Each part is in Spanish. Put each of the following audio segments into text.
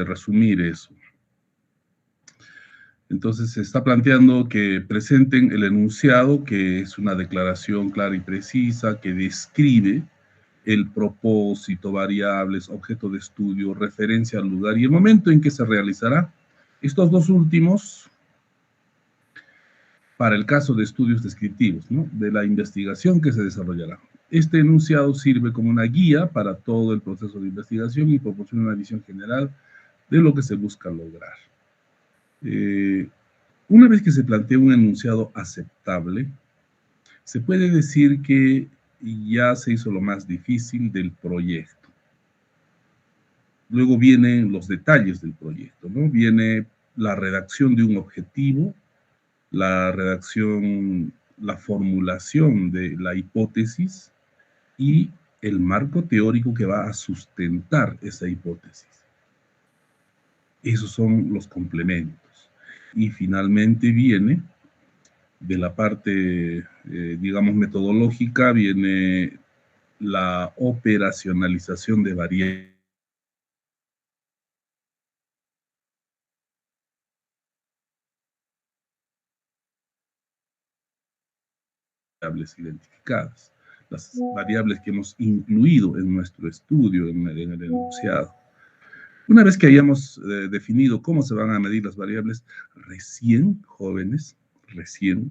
resumir eso. Entonces se está planteando que presenten el enunciado, que es una declaración clara y precisa, que describe el propósito, variables, objeto de estudio, referencia al lugar y el momento en que se realizará. Estos dos últimos, para el caso de estudios descriptivos, ¿no?, de la investigación que se desarrollará. Este enunciado sirve como una guía para todo el proceso de investigación y proporciona una visión general de lo que se busca lograr. Una vez que se plantea un enunciado aceptable, se puede decir que ya se hizo lo más difícil del proyecto. Luego vienen los detalles del proyecto, ¿no? Viene la redacción de un objetivo, la redacción, la formulación de la hipótesis y el marco teórico que va a sustentar esa hipótesis. Esos son los complementos. Y finalmente viene, de la parte, digamos, metodológica, viene la operacionalización de variables identificadas, las variables que hemos incluido en nuestro estudio, en el enunciado. Una vez que hayamos definido cómo se van a medir las variables, recién, jóvenes, recién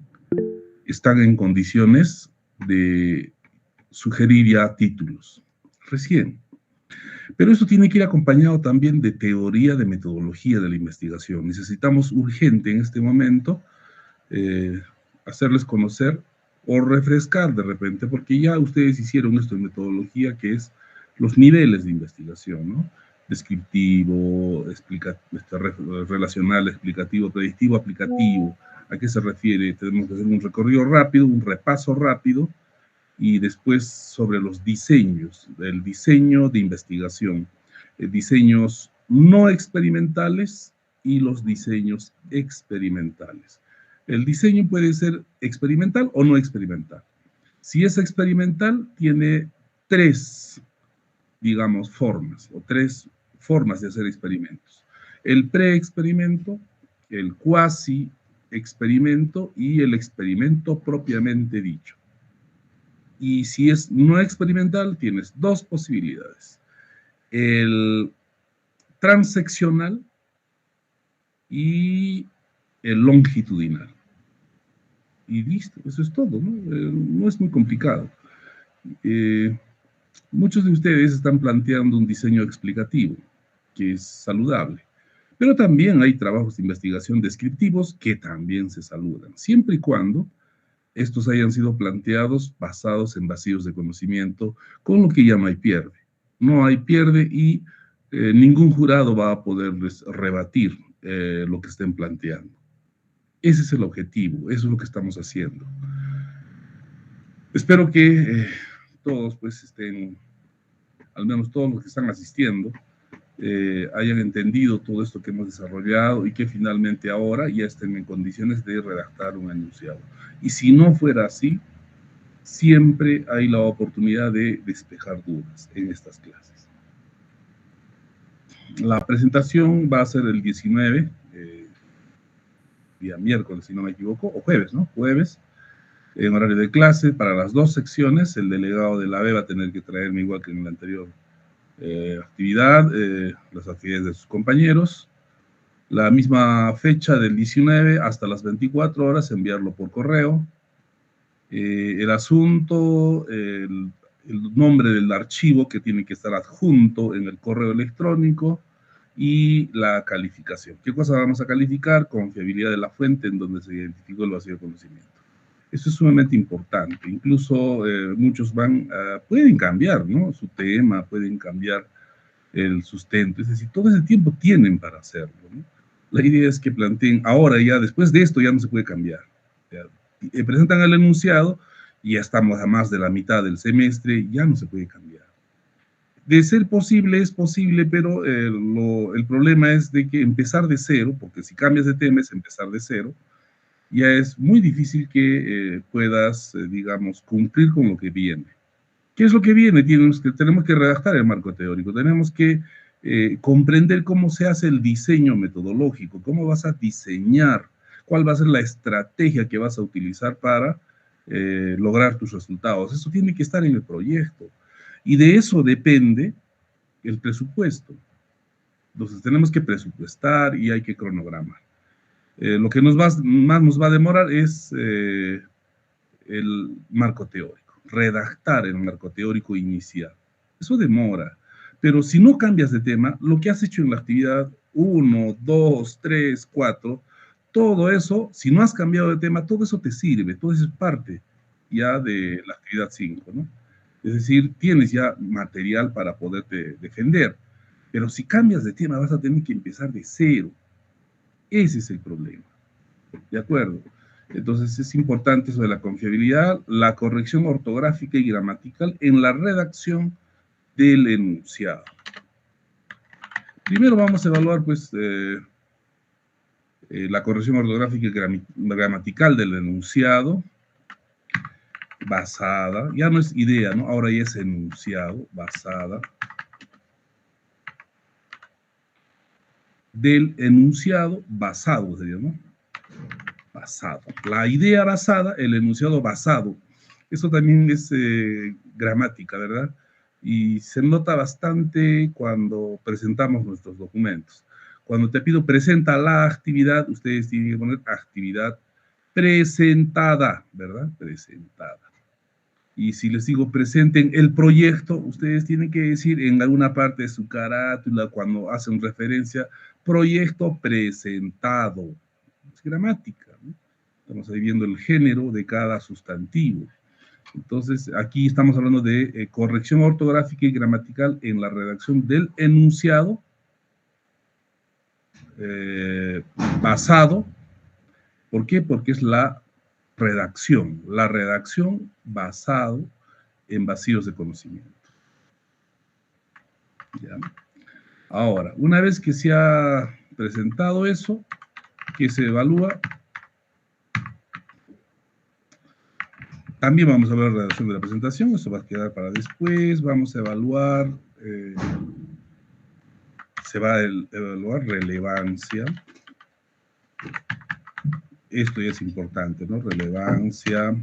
están en condiciones de sugerir ya títulos. Recién. Pero eso tiene que ir acompañado también de teoría, de metodología de la investigación. Necesitamos urgente en este momento hacerles conocer o refrescar de repente, porque ya ustedes hicieron esto en metodología, que es los niveles de investigación, ¿no? Descriptivo, relacional, explicativo, predictivo, aplicativo. ¿A qué se refiere? Tenemos que hacer un recorrido rápido, un repaso rápido, y después sobre los diseños, el diseño de investigación, diseños no experimentales y los diseños experimentales. El diseño puede ser experimental o no experimental. Si es experimental, tiene tres, digamos, formas, o tres formas de hacer experimentos. El pre-experimento, el cuasi-experimento y el experimento propiamente dicho. Y si es no experimental, tienes dos posibilidades. El transeccional y el longitudinal. Y listo, eso es todo, ¿no? No es muy complicado. Muchos de ustedes están planteando un diseño explicativo, que es saludable. Pero también hay trabajos de investigación descriptivos que también se saludan, siempre y cuando estos hayan sido planteados basados en vacíos de conocimiento, con lo que llama y pierde. No hay pierde y ningún jurado va a poderles rebatir lo que estén planteando. Ese es el objetivo, eso es lo que estamos haciendo. Espero que todos pues estén, al menos todos los que están asistiendo, hayan entendido todo esto que hemos desarrollado y que finalmente ahora ya estén en condiciones de redactar un enunciado. Y si no fuera así, siempre hay la oportunidad de despejar dudas en estas clases. La presentación va a ser el 19, día miércoles, si no me equivoco, o jueves, ¿no? Jueves, en horario de clase, para las dos secciones. El delegado de la AVE va a tener que traerme, igual que en la anterior actividad, las actividades de sus compañeros. La misma fecha del 19 hasta las 24 horas, enviarlo por correo. El asunto, el nombre del archivo que tiene que estar adjunto en el correo electrónico y la calificación. ¿Qué cosa vamos a calificar? Confiabilidad de la fuente en donde se identificó el vacío de conocimiento. Eso es sumamente importante. Incluso muchos pueden cambiar, ¿no?, su tema, pueden cambiar el sustento. Es decir, todo ese tiempo tienen para hacerlo, ¿no? La idea es que planteen, ahora ya, después de esto ya no se puede cambiar. Presentan el enunciado y ya estamos a más de la mitad del semestre, ya no se puede cambiar. De ser posible, es posible, pero el problema es de que empezar de cero, porque si cambias de tema es empezar de cero, ya es muy difícil que puedas, digamos, cumplir con lo que viene. ¿Qué es lo que viene? Tenemos que redactar el marco teórico, tenemos que comprender cómo se hace el diseño metodológico, cómo vas a diseñar, cuál va a ser la estrategia que vas a utilizar para lograr tus resultados. Eso tiene que estar en el proyecto. Y de eso depende el presupuesto. Entonces tenemos que presupuestar y hay que cronogramar. Lo que más nos va a demorar es el marco teórico, redactar el marco teórico inicial. Eso demora. Pero si no cambias de tema, lo que has hecho en la actividad 1, 2, 3, 4, todo eso, si no has cambiado de tema, todo eso te sirve, todo eso es parte ya de la actividad 5, ¿no? Es decir, tienes ya material para poderte defender. Pero si cambias de tema, vas a tener que empezar de cero. Ese es el problema. ¿De acuerdo? Entonces es importante eso de la confiabilidad, la corrección ortográfica y gramatical en la redacción del enunciado. Primero vamos a evaluar pues la corrección ortográfica y gramatical del enunciado, basada, ya no es idea, ¿no? Ahora ya es enunciado, basada del enunciado basado, sería, ¿no? Basado. La idea basada, el enunciado basado. Eso también es gramática, ¿verdad? Y se nota bastante cuando presentamos nuestros documentos. Cuando te pido presenta la actividad, ustedes tienen que poner actividad presentada, ¿verdad? Presentada. Y si les digo presenten el proyecto, ustedes tienen que decir en alguna parte de su carátula, cuando hacen referencia, proyecto presentado. Es gramática, ¿no? Estamos ahí viendo el género de cada sustantivo. Entonces, aquí estamos hablando de corrección ortográfica y gramatical en la redacción del enunciado basado. ¿Por qué? Porque es la redacción basado en vacíos de conocimiento. ¿Ya? Ahora, una vez que se ha presentado eso, que se evalúa, también vamos a ver la redacción de la presentación, eso va a quedar para después, vamos a evaluar, se va a evaluar relevancia. Esto ya es importante, ¿no? Relevancia,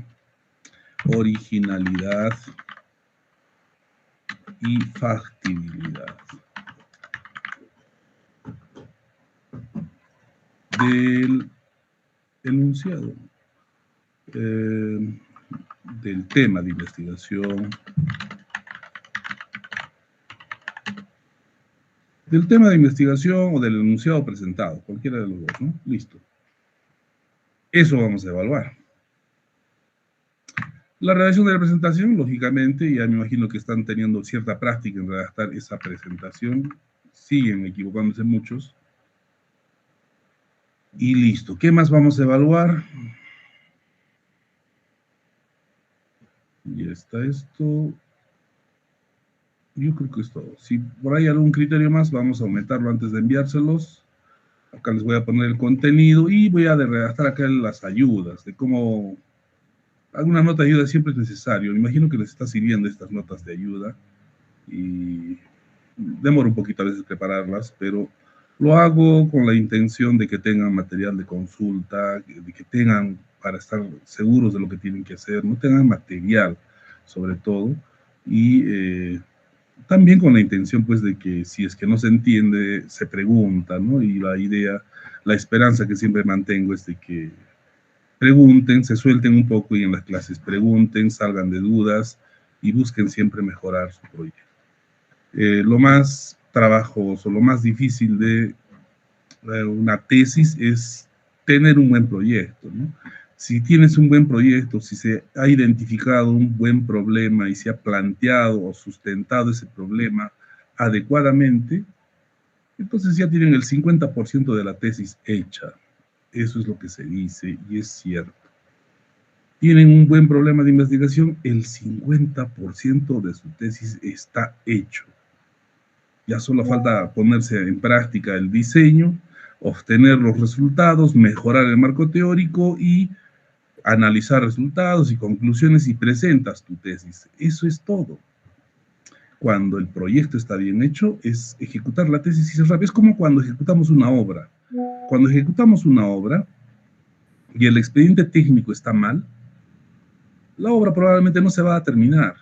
originalidad y factibilidad del enunciado, del tema de investigación, o del enunciado presentado, cualquiera de los dos, ¿no? Listo. Eso vamos a evaluar. La redacción de la presentación, lógicamente, ya me imagino que están teniendo cierta práctica en redactar esa presentación, siguen equivocándose muchos. Y listo. ¿Qué más vamos a evaluar? Ya está esto. Yo creo que es todo. Si por ahí hay algún criterio más, vamos a aumentarlo antes de enviárselos. Acá les voy a poner el contenido y voy a redactar acá las ayudas, de cómo... Alguna nota de ayuda siempre es necesario. Me imagino que les está sirviendo estas notas de ayuda. Y demoro un poquito a veces prepararlas, pero lo hago con la intención de que tengan material de consulta, de que tengan para estar seguros de lo que tienen que hacer, no tengan material, sobre todo, y también con la intención, pues, de que si es que no se entiende, se pregunta, ¿no? Y la idea, la esperanza que siempre mantengo es de que pregunten, se suelten un poco y en las clases pregunten, salgan de dudas y busquen siempre mejorar su proyecto. Lo más trabajoso, lo más difícil de una tesis es tener un buen proyecto, ¿no? Si tienes un buen proyecto, si se ha identificado un buen problema y se ha planteado o sustentado ese problema adecuadamente, entonces ya tienen el 50% de la tesis hecha. Eso es lo que se dice y es cierto. Tienen un buen problema de investigación, el 50% de su tesis está hecho. Ya solo falta ponerse en práctica el diseño, obtener los resultados, mejorar el marco teórico y analizar resultados y conclusiones y presentas tu tesis. Eso es todo. cuando el proyecto está bien hecho, es ejecutar la tesis y cerrar. Es como cuando ejecutamos una obra. Cuando ejecutamos una obra y el expediente técnico está mal, la obra probablemente no se va a terminar.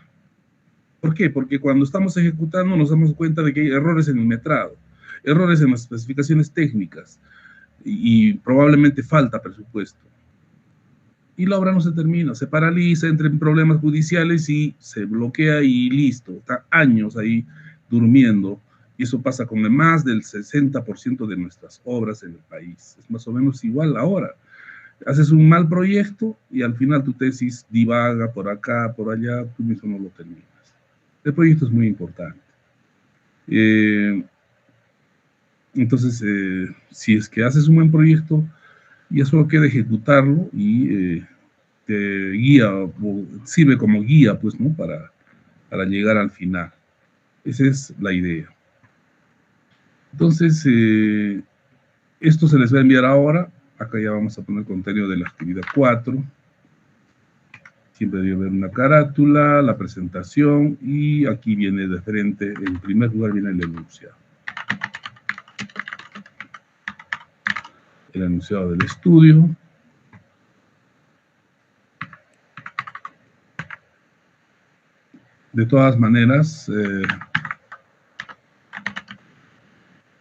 ¿Por qué? Porque cuando estamos ejecutando nos damos cuenta de que hay errores en el metrado, errores en las especificaciones técnicas y probablemente falta presupuesto. Y la obra no se termina, se paraliza, entra en problemas judiciales y se bloquea y listo. Está años ahí durmiendo. Y eso pasa con más del 60% de nuestras obras en el país. Es más o menos igual ahora. Haces un mal proyecto y al final tu tesis divaga por acá, por allá, tú mismo no lo terminas. El proyecto es muy importante. Entonces, si es que haces un buen proyecto, ya solo queda ejecutarlo y te guía, o sirve como guía, pues, ¿no? Para llegar al final. Esa es la idea. Entonces, esto se les va a enviar ahora. Acá ya vamos a poner contenido de la actividad 4. Siempre debe haber una carátula, la presentación, y aquí viene de frente, en primer lugar viene el enunciado. El enunciado del estudio. De todas maneras,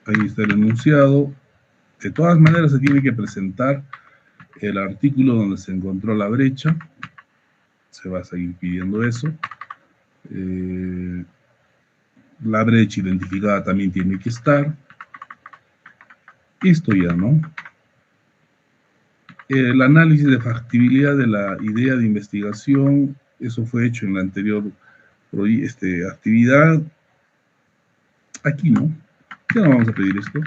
ahí está el enunciado. De todas maneras se tiene que presentar el artículo donde se encontró la brecha. Se va a seguir pidiendo eso. La brecha identificada también tiene que estar. Esto ya, ¿no? El análisis de factibilidad de la idea de investigación, eso fue hecho en la anterior actividad. Aquí no. Ya no vamos a pedir esto.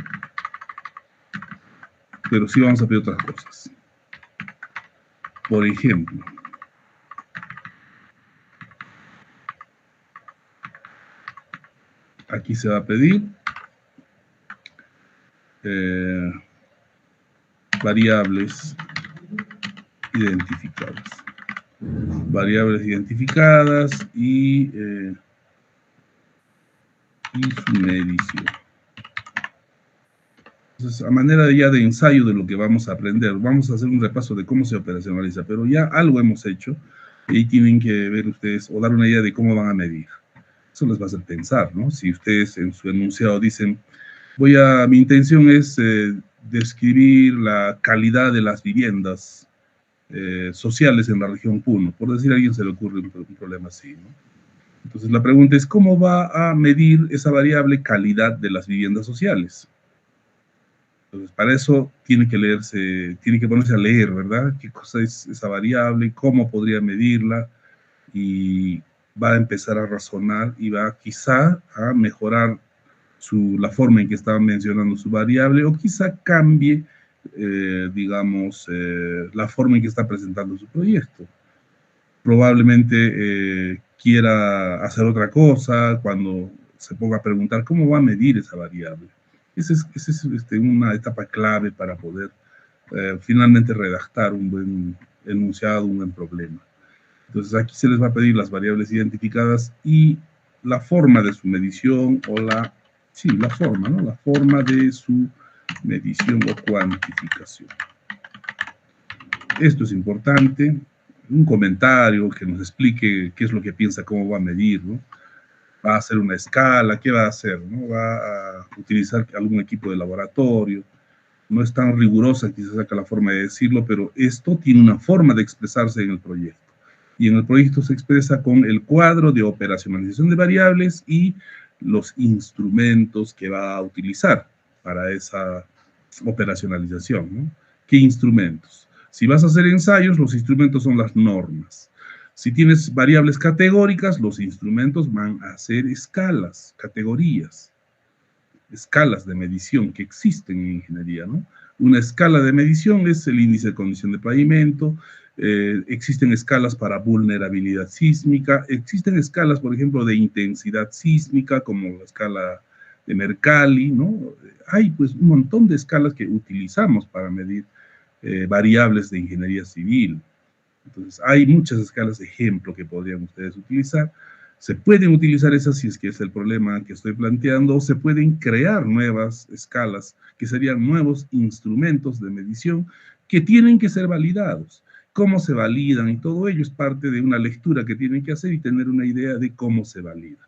Pero sí vamos a pedir otras cosas. Por ejemplo, aquí se va a pedir variables identificadas. Variables identificadas y su medición. Entonces, a manera ya de ensayo de lo que vamos a aprender, vamos a hacer un repaso de cómo se operacionaliza, pero ya algo hemos hecho y tienen que ver ustedes o dar una idea de cómo van a medir. Eso les va a hacer pensar, ¿no? Si ustedes en su enunciado dicen, mi intención es describir la calidad de las viviendas sociales en la región Puno. Por decir a alguien se le ocurre un problema así, ¿no? Entonces la pregunta es, ¿cómo va a medir esa variable calidad de las viviendas sociales? Entonces, para eso tiene que ponerse a leer, ¿verdad? ¿Qué cosa es esa variable? ¿Cómo podría medirla? Y va a empezar a razonar y va quizá a mejorar la forma en que estaba mencionando su variable, o quizá cambie, digamos, la forma en que está presentando su proyecto. Probablemente quiera hacer otra cosa cuando se ponga a preguntar cómo va a medir esa variable. Esa es una etapa clave para poder finalmente redactar un buen enunciado, un buen problema. Entonces aquí se les va a pedir las variables identificadas y la forma de su medición o la forma, ¿no? La forma de su medición o cuantificación. Esto es importante. Un comentario que nos explique qué es lo que piensa, cómo va a medir, ¿no? Va a hacer una escala, ¿qué va a hacer? ¿No? Va a utilizar algún equipo de laboratorio. No es tan rigurosa quizás acá la forma de decirlo, pero esto tiene una forma de expresarse en el proyecto. Y en el proyecto se expresa con el cuadro de operacionalización de variables y los instrumentos que va a utilizar para esa operacionalización, ¿no? ¿Qué instrumentos? Si vas a hacer ensayos, los instrumentos son las normas. Si tienes variables categóricas, los instrumentos van a ser escalas, categorías, escalas de medición que existen en ingeniería, ¿no? Una escala de medición es el índice de condición de pavimento, existen escalas para vulnerabilidad sísmica, existen escalas, por ejemplo, de intensidad sísmica, como la escala de Mercalli, ¿no? Hay pues un montón de escalas que utilizamos para medir variables de ingeniería civil. Entonces, hay muchas escalas de ejemplo que podrían ustedes utilizar. Se pueden utilizar esas si es que es el problema que estoy planteando, o se pueden crear nuevas escalas, que serían nuevos instrumentos de medición que tienen que ser validados. Cómo se validan y todo ello es parte de una lectura que tienen que hacer y tener una idea de cómo se valida.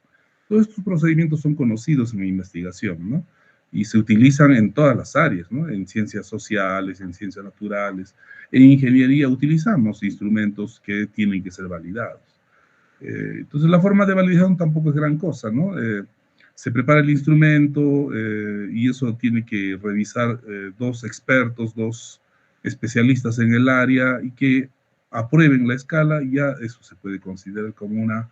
Todos estos procedimientos son conocidos en la investigación, ¿no? Y se utilizan en todas las áreas, ¿no? En ciencias sociales, en ciencias naturales, en ingeniería utilizamos instrumentos que tienen que ser validados. Entonces la forma de validación tampoco es gran cosa, ¿no? Se prepara el instrumento y eso tiene que revisar dos expertos, dos especialistas en el área y que aprueben la escala y ya eso se puede considerar como una,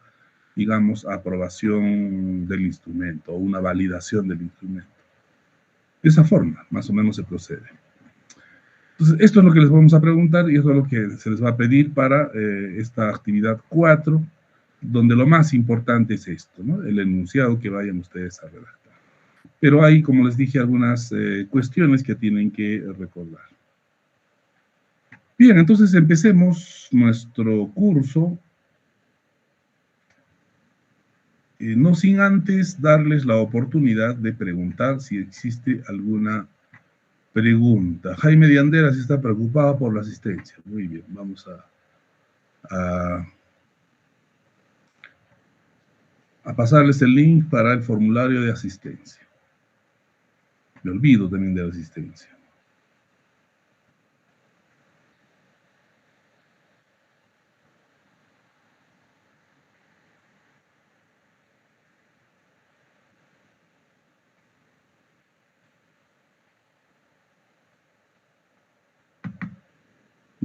digamos, aprobación del instrumento o una validación del instrumento. De esa forma, más o menos se procede. Entonces, esto es lo que les vamos a preguntar y esto es lo que se les va a pedir para esta actividad 4, donde lo más importante es esto, ¿no? El enunciado que vayan ustedes a redactar. Pero hay, como les dije, algunas cuestiones que tienen que recordar. Bien, entonces empecemos nuestro curso, no sin antes darles la oportunidad de preguntar si existe alguna pregunta. Jaime de Anderas está preocupado por la asistencia. Muy bien, vamos a pasarles el link para el formulario de asistencia. Me olvido también de la asistencia.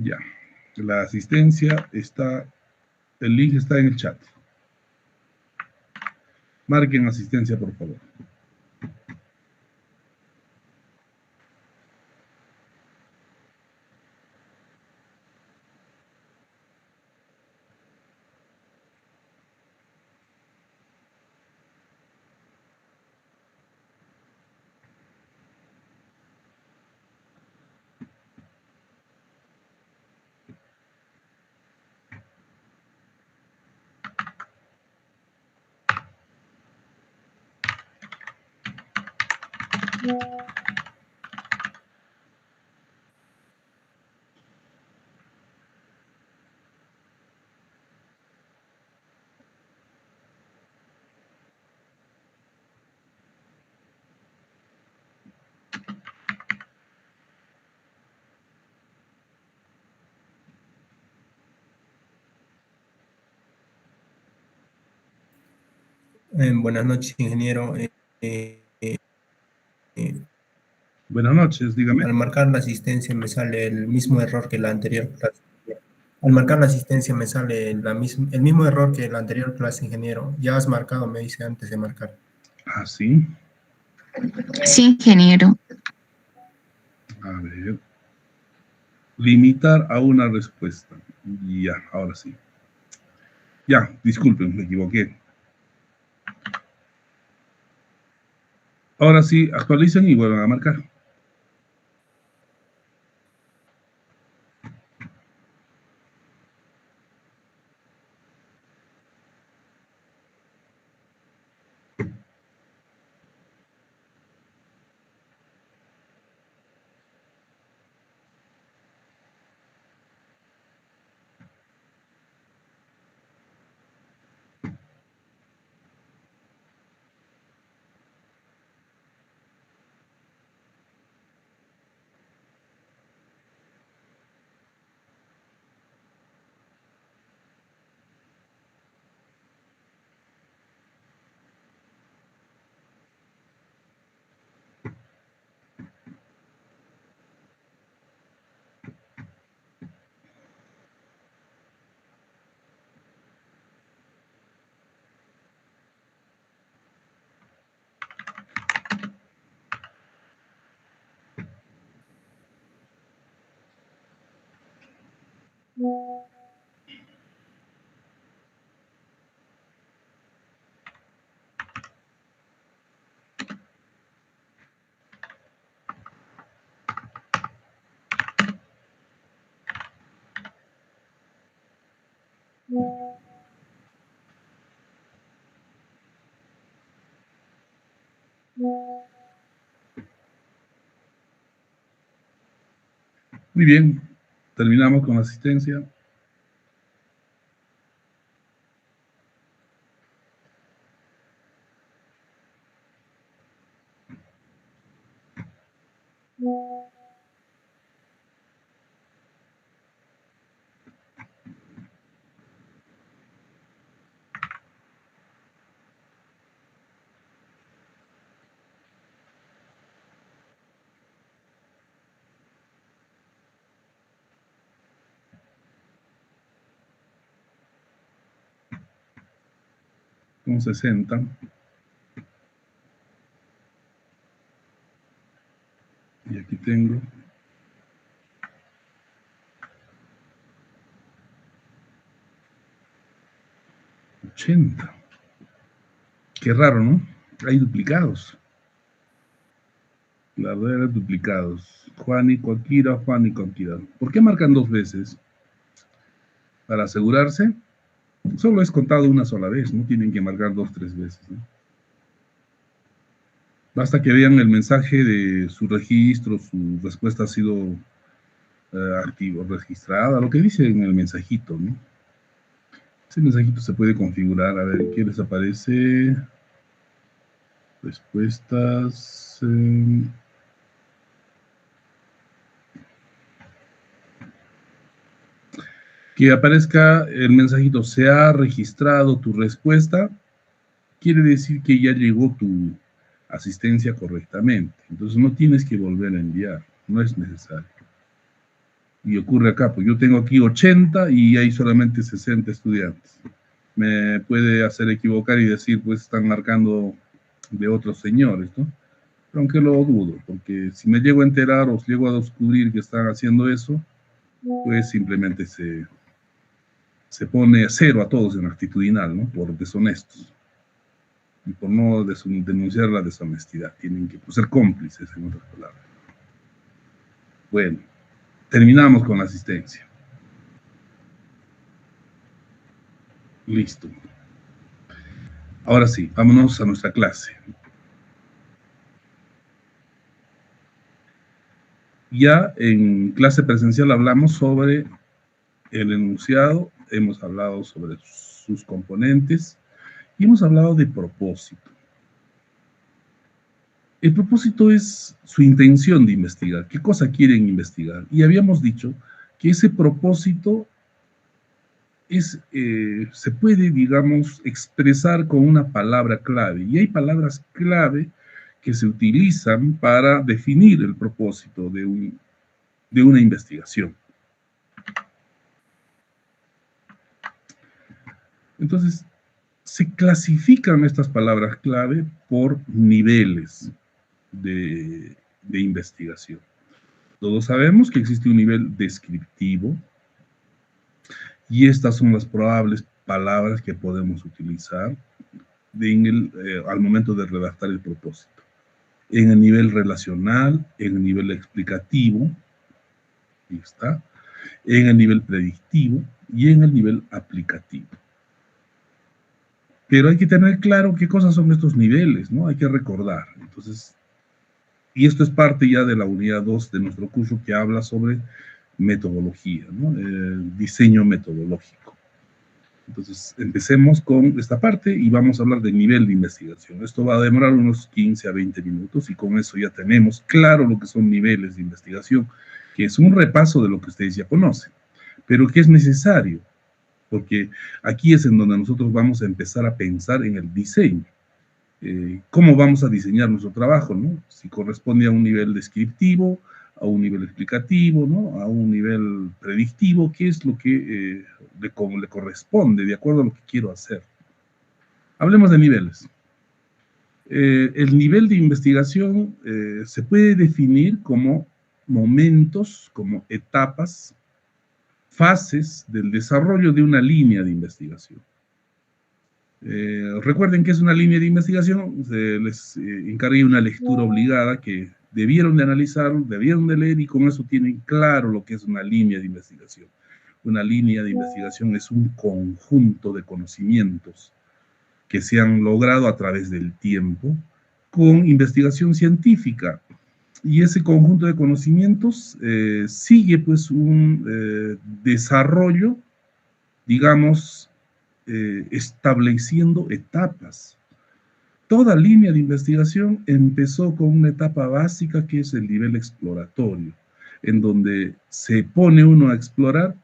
Ya, la asistencia está, el link está en el chat. Marquen asistencia, por favor. Buenas noches, ingeniero. Buenas noches, dígame. Al marcar la asistencia me sale el mismo error que la anterior clase. Al marcar la asistencia me sale el mismo error que la anterior clase, ingeniero. Ya has marcado, me dice antes de marcar. Ah, sí. Sí, ingeniero. A ver. Limitar a una respuesta. Ya, ahora sí. Ya, disculpen, me equivoqué. Ahora sí, actualicen y vuelvan a marcar. Muy bien, terminamos con la asistencia. Con 60. Y aquí tengo 80. Qué raro, ¿no? Hay duplicados. La verdad eran duplicados. Juan y Coquira, Juan y Coquira. ¿Por qué marcan dos veces? Para asegurarse. Solo es contado una sola vez, no tienen que marcar 2, 3 veces, ¿no? Basta que vean el mensaje de su registro, su respuesta ha sido activo, registrada, lo que dice en el mensajito, ¿no? Ese mensajito se puede configurar, a ver, ¿qué les aparece? Respuestas. Que aparezca el mensajito, se ha registrado tu respuesta, quiere decir que ya llegó tu asistencia correctamente. Entonces no tienes que volver a enviar, no es necesario. Y ocurre acá, pues yo tengo aquí 80 y hay solamente 60 estudiantes. Me puede hacer equivocar y decir, pues están marcando de otros señores, ¿no? Pero aunque lo dudo, porque si me llego a enterar o llego a descubrir que están haciendo eso, pues simplemente se pone a cero a todos en actitudinal, ¿no? Por deshonestos. Y por no denunciar la deshonestidad. Tienen que ser cómplices, en otras palabras. Bueno, terminamos con la asistencia. Listo. Ahora sí, vámonos a nuestra clase. Ya en clase presencial hablamos sobre el enunciado, hemos hablado sobre sus componentes y hemos hablado de propósito. El propósito es su intención de investigar, qué cosa quieren investigar. Y habíamos dicho que ese propósito se puede, digamos, expresar con una palabra clave. Y hay palabras clave que se utilizan para definir el propósito de una investigación. Entonces, se clasifican estas palabras clave por niveles de investigación. Todos sabemos que existe un nivel descriptivo y estas son las probables palabras que podemos utilizar al momento de redactar el propósito. En el nivel relacional, en el nivel explicativo, ahí está, en el nivel predictivo y en el nivel aplicativo. Pero hay que tener claro qué cosas son estos niveles, ¿no? Hay que recordar. Entonces, y esto es parte ya de la unidad 2 de nuestro curso que habla sobre metodología, ¿no? Diseño metodológico. Entonces, empecemos con esta parte y vamos a hablar del nivel de investigación. Esto va a demorar unos 15 a 20 minutos y con eso ya tenemos claro lo que son niveles de investigación, que es un repaso de lo que ustedes ya conocen, pero que es necesario, porque aquí es en donde nosotros vamos a empezar a pensar en el diseño. ¿Cómo vamos a diseñar nuestro trabajo, ¿no? Si corresponde a un nivel descriptivo, a un nivel explicativo, ¿no? A un nivel predictivo, ¿qué es lo que le corresponde de acuerdo a lo que quiero hacer? Hablemos de niveles. El nivel de investigación se puede definir como momentos, como etapas, fases del desarrollo de una línea de investigación. Recuerden que es una línea de investigación, se les encargué una lectura obligada que debieron de analizar, debieron de leer y con eso tienen claro lo que es una línea de investigación. Una línea de investigación es un conjunto de conocimientos que se han logrado a través del tiempo con investigación científica. Y ese conjunto de conocimientos sigue pues un desarrollo, digamos, estableciendo etapas. Toda línea de investigación empezó con una etapa básica que es el nivel exploratorio, en donde se pone uno a explorar,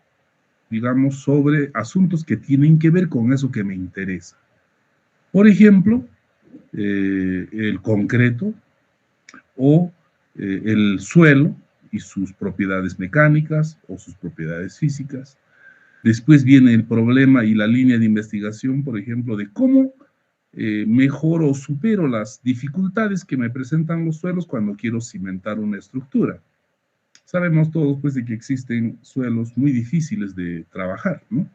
digamos, sobre asuntos que tienen que ver con eso que me interesa. Por ejemplo, el concreto o el suelo y sus propiedades mecánicas o sus propiedades físicas. Después viene el problema y la línea de investigación, por ejemplo, de cómo mejoro o supero las dificultades que me presentan los suelos cuando quiero cimentar una estructura. Sabemos todos pues de que existen suelos muy difíciles de trabajar, ¿no?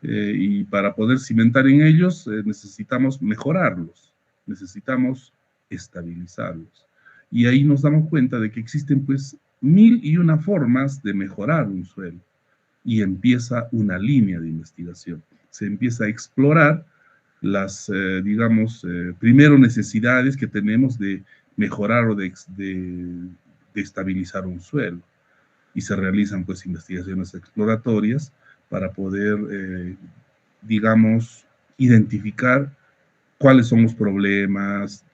Y para poder cimentar en ellos necesitamos mejorarlos, necesitamos estabilizarlos. Y ahí nos damos cuenta de que existen pues 1001 formas de mejorar un suelo. Y empieza una línea de investigación. Se empieza a explorar las, digamos, primero necesidades que tenemos de mejorar o de estabilizar un suelo. Y se realizan pues investigaciones exploratorias para poder, digamos, identificar cuáles son los problemas,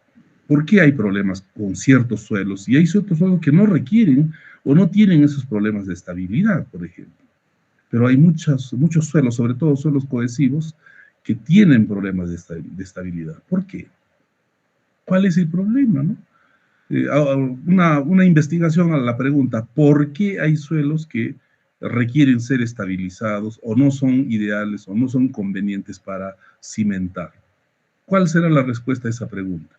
por qué hay problemas con ciertos suelos, y hay ciertos suelos que no requieren o no tienen esos problemas de estabilidad, por ejemplo. Pero hay muchos suelos, sobre todo suelos cohesivos, que tienen problemas de estabilidad. ¿Por qué? ¿Cuál es el problema, no? Una investigación a la pregunta, ¿por qué hay suelos que requieren ser estabilizados o no son ideales o no son convenientes para cimentar? ¿Cuál será la respuesta a esa pregunta?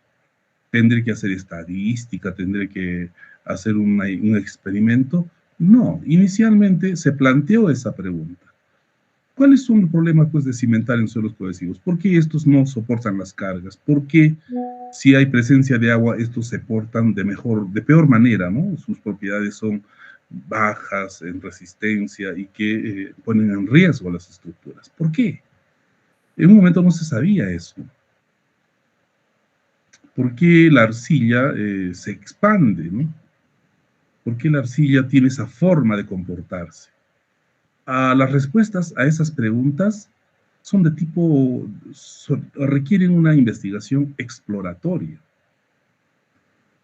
¿Tendré que hacer estadística? ¿Tendré que hacer un experimento? No, inicialmente se planteó esa pregunta. ¿Cuáles son los problemas pues, de cimentar en suelos cohesivos? ¿Por qué estos no soportan las cargas? ¿Por qué si hay presencia de agua estos se portan de peor manera, ¿no? Sus propiedades son bajas en resistencia y que ponen en riesgo las estructuras. ¿Por qué? En un momento no se sabía eso. ¿Por qué la arcilla se expande, ¿no? ¿Por qué la arcilla tiene esa forma de comportarse? Las respuestas a esas preguntas son de tipo, requieren una investigación exploratoria.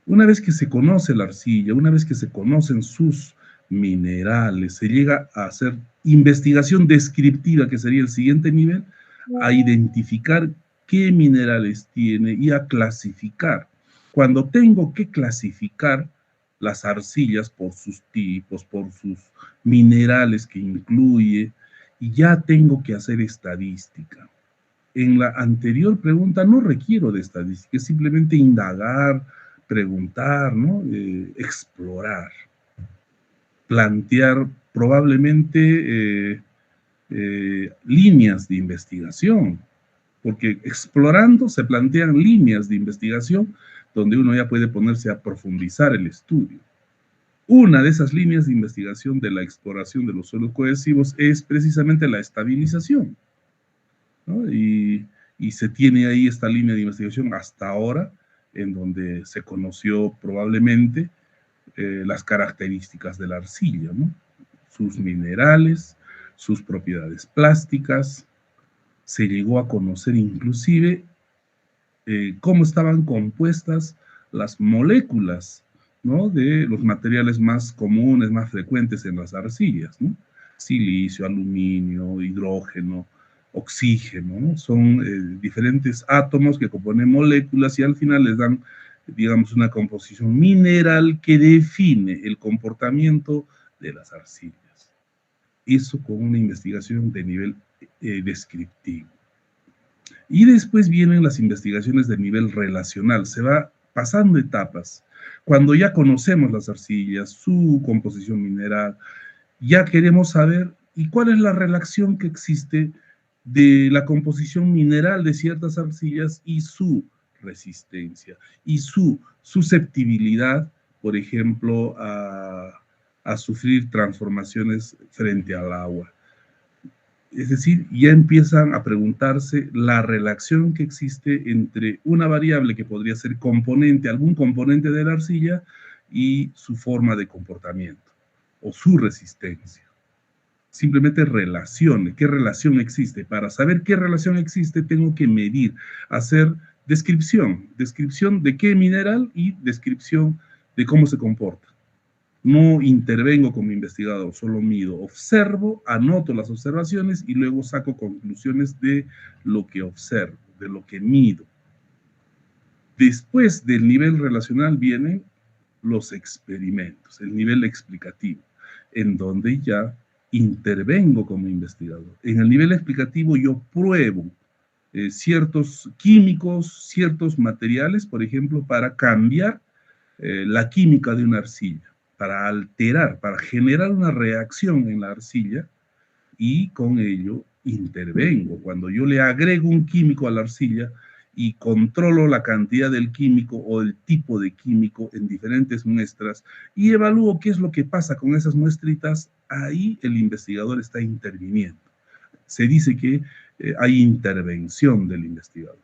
Una vez que se conoce la arcilla, una vez que se conocen sus minerales, se llega a hacer investigación descriptiva, que sería el siguiente nivel, a identificar qué minerales tiene y a clasificar. Cuando tengo que clasificar las arcillas por sus tipos, por sus minerales que incluye, y ya tengo que hacer estadística. En la anterior pregunta no requiero de estadística, es simplemente indagar, preguntar, ¿no? Explorar, plantear probablemente líneas de investigación, porque explorando se plantean líneas de investigación donde uno ya puede ponerse a profundizar el estudio. Una de esas líneas de investigación de la exploración de los suelos cohesivos es precisamente la estabilización, ¿no? Y se tiene ahí esta línea de investigación hasta ahora, en donde se conoció probablemente las características de la arcilla, ¿no? Sus minerales, sus propiedades plásticas. Se llegó a conocer inclusive cómo estaban compuestas las moléculas, ¿no? De los materiales más comunes, más frecuentes en las arcillas, ¿no? Silicio, aluminio, hidrógeno, oxígeno, ¿no? Son diferentes átomos que componen moléculas y al final les dan, digamos, una composición mineral que define el comportamiento de las arcillas. Eso con una investigación de nivel descriptivo. Y después vienen las investigaciones de nivel relacional. Se va pasando etapas. Cuando ya conocemos las arcillas, su composición mineral, ya queremos saber ¿y cuál es la relación que existe de la composición mineral de ciertas arcillas y su resistencia y su susceptibilidad, por ejemplo, a sufrir transformaciones frente al agua? Es decir, ya empiezan a preguntarse la relación que existe entre una variable que podría ser componente, algún componente de la arcilla, y su forma de comportamiento o su resistencia. Simplemente relacione, ¿qué relación existe? Para saber qué relación existe, tengo que medir, hacer descripción de qué mineral y descripción de cómo se comporta. No intervengo como investigador, solo mido, observo, anoto las observaciones y luego saco conclusiones de lo que observo, de lo que mido. Después del nivel relacional vienen los experimentos, el nivel explicativo, en donde ya intervengo como investigador. En el nivel explicativo yo pruebo ciertos químicos, ciertos materiales, por ejemplo, para cambiar la química de una arcilla, para alterar, para generar una reacción en la arcilla, y con ello intervengo. Cuando yo le agrego un químico a la arcilla y controlo la cantidad del químico o el tipo de químico en diferentes muestras y evalúo qué es lo que pasa con esas muestritas, ahí el investigador está interviniendo. Se dice que hay intervención del investigador.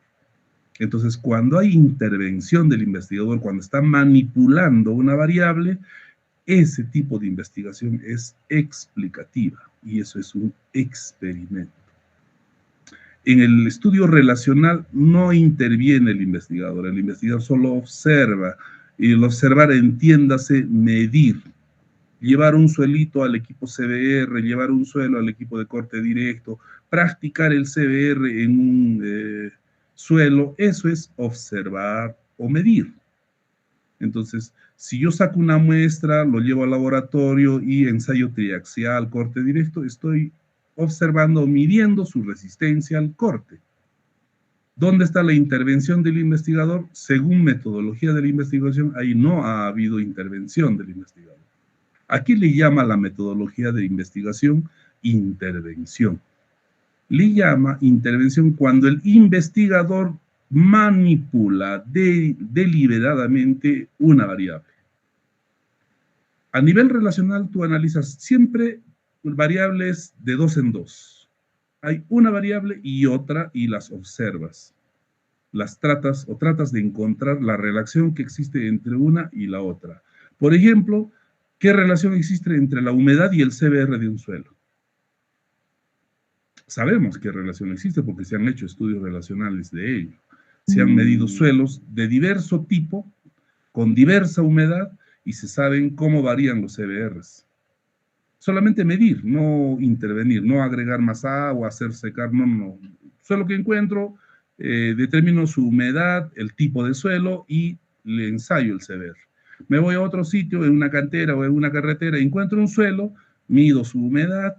Entonces, cuando hay intervención del investigador, cuando está manipulando una variable, ese tipo de investigación es explicativa y eso es un experimento. En el estudio relacional no interviene el investigador solo observa, y el observar, entiéndase, medir. Llevar un suelito al equipo CBR, llevar un suelo al equipo de corte directo, practicar el CBR en un suelo, eso es observar o medir. Entonces, si yo saco una muestra, lo llevo al laboratorio y ensayo triaxial, corte directo, estoy observando o midiendo su resistencia al corte. ¿Dónde está la intervención del investigador? Según metodología de la investigación, ahí no ha habido intervención del investigador. Aquí le llama la metodología de investigación intervención. Le llama intervención cuando el investigador manipula deliberadamente una variable. A nivel relacional, tú analizas siempre variables de dos en dos. Hay una variable y otra y las observas. Las tratas de encontrar la relación que existe entre una y la otra. Por ejemplo, ¿qué relación existe entre la humedad y el CBR de un suelo? Sabemos qué relación existe porque se han hecho estudios relacionales de ello. Se han medido suelos de diverso tipo, con diversa humedad, y se saben cómo varían los CBRs. Solamente medir, no intervenir, no agregar más agua, hacer secar, no. Suelo que encuentro, determino su humedad, el tipo de suelo y le ensayo el CBR. Me voy a otro sitio, en una cantera o en una carretera, encuentro un suelo, mido su humedad,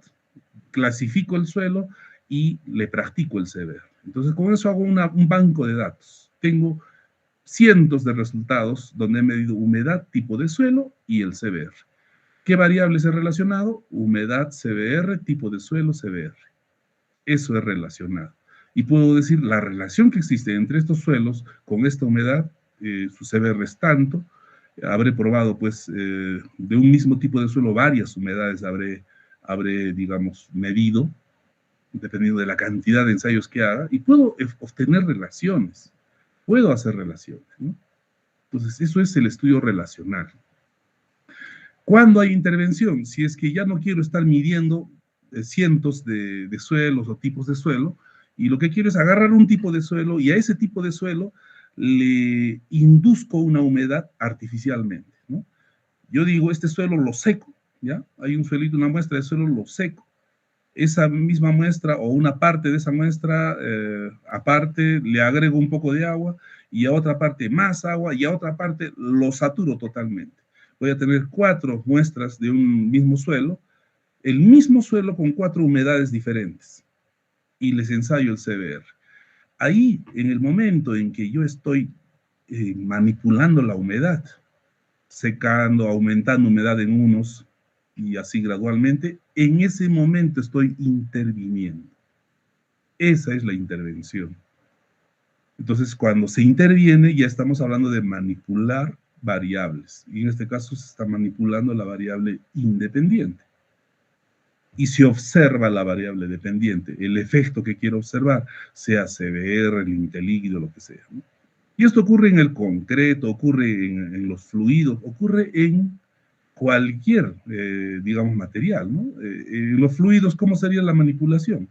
clasifico el suelo y le practico el CBR. Entonces, con eso hago un banco de datos. Tengo cientos de resultados donde he medido humedad, tipo de suelo y el CBR. ¿Qué variables he relacionado? Humedad, CBR, tipo de suelo, CBR. Eso es relacionado. Y puedo decir la relación que existe entre estos suelos con esta humedad, su CBR es tanto. Habré probado, pues, de un mismo tipo de suelo varias humedades habré, digamos, medido, dependiendo de la cantidad de ensayos que haga, y puedo obtener relaciones. Puedo hacer relaciones, ¿no? Entonces, eso es el estudio relacional. ¿Cuándo hay intervención? Si es que ya no quiero estar midiendo cientos de suelos o tipos de suelo, y lo que quiero es agarrar un tipo de suelo y a ese tipo de suelo le induzco una humedad artificialmente, ¿no? Yo digo, este suelo lo seco, ¿ya? Hay un suelito, una muestra de suelo, lo seco. Esa misma muestra o una parte de esa muestra, aparte, le agrego un poco de agua y a otra parte más agua y a otra parte lo saturo totalmente. Voy a tener 4 muestras de un mismo suelo, el mismo suelo con 4 humedades diferentes y les ensayo el CBR. Ahí, en el momento en que yo estoy manipulando la humedad, secando, aumentando humedad en unos y así gradualmente, en ese momento estoy interviniendo. Esa es la intervención. Entonces, cuando se interviene, ya estamos hablando de manipular variables. Y en este caso se está manipulando la variable independiente. Y se observa la variable dependiente, el efecto que quiero observar, sea CBR, límite líquido, lo que sea, ¿no? Y esto ocurre en el concreto, ocurre en los fluidos, ocurre en cualquier, digamos, material, ¿no? En los fluidos, ¿cómo sería la manipulación?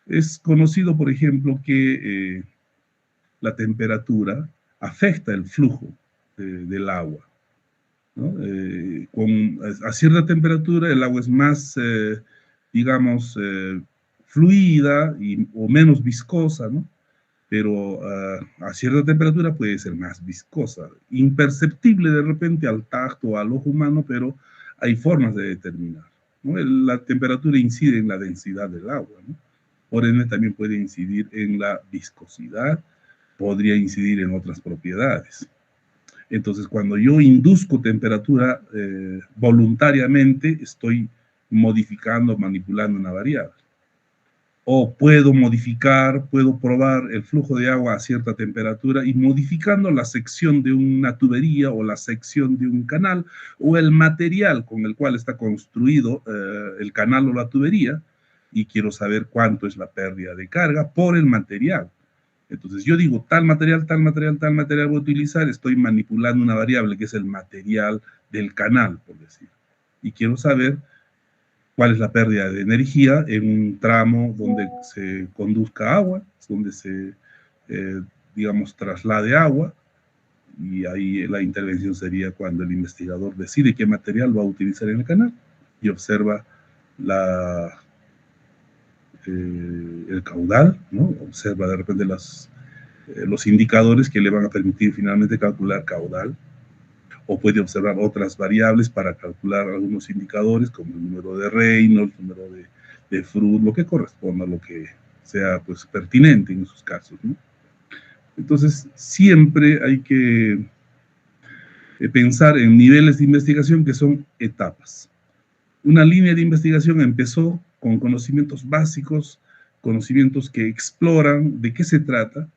Es conocido, por ejemplo, que la temperatura afecta el flujo del agua, ¿no? A cierta temperatura el agua es más, digamos, fluida o menos viscosa, ¿no? Pero a cierta temperatura puede ser más viscosa, imperceptible de repente al tacto o al ojo humano, pero hay formas de determinar, ¿no? La temperatura incide en la densidad del agua, ¿no? Por ende también puede incidir en la viscosidad, podría incidir en otras propiedades. Entonces, cuando yo induzco temperatura voluntariamente, estoy modificando, manipulando una variable. O puedo modificar, puedo probar el flujo de agua a cierta temperatura y modificando la sección de una tubería o la sección de un canal o el material con el cual está construido el canal o la tubería, y quiero saber cuánto es la pérdida de carga por el material. Entonces yo digo tal material, tal material, tal material voy a utilizar, estoy manipulando una variable que es el material del canal, por decir. Y quiero saber cuál es la pérdida de energía en un tramo donde se conduzca agua, donde se, digamos, traslade agua, y ahí la intervención sería cuando el investigador decide qué material va a utilizar en el canal y observa el caudal, ¿no? Observa de repente los indicadores que le van a permitir finalmente calcular caudal, o puede observar otras variables para calcular algunos indicadores como el número de Reynolds, el número de Fruit, lo que corresponda a lo que sea pues pertinente en esos casos, ¿no? Entonces siempre hay que pensar en niveles de investigación que son etapas. Una línea de investigación empezó con conocimientos básicos, conocimientos que exploran de qué se trata,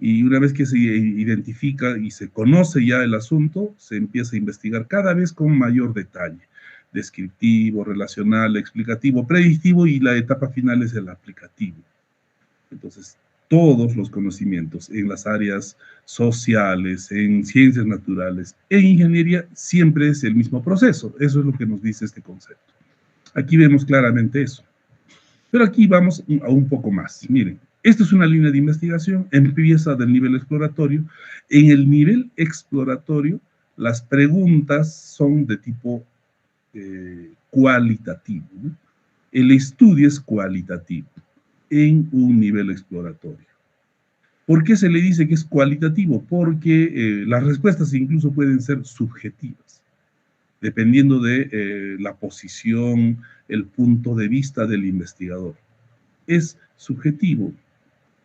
y una vez que se identifica y se conoce ya el asunto, se empieza a investigar cada vez con mayor detalle, descriptivo, relacional, explicativo, predictivo, y la etapa final es el aplicativo. Entonces, todos los conocimientos en las áreas sociales, en ciencias naturales, en ingeniería, siempre es el mismo proceso. Eso es lo que nos dice este concepto. Aquí vemos claramente eso. Pero aquí vamos a un poco más. Miren, esta es una línea de investigación, empieza del nivel exploratorio. En el nivel exploratorio, las preguntas son de tipo cualitativo, ¿no? El estudio es cualitativo en un nivel exploratorio. ¿Por qué se le dice que es cualitativo? Porque las respuestas incluso pueden ser subjetivas, dependiendo de la posición, el punto de vista del investigador. Es subjetivo,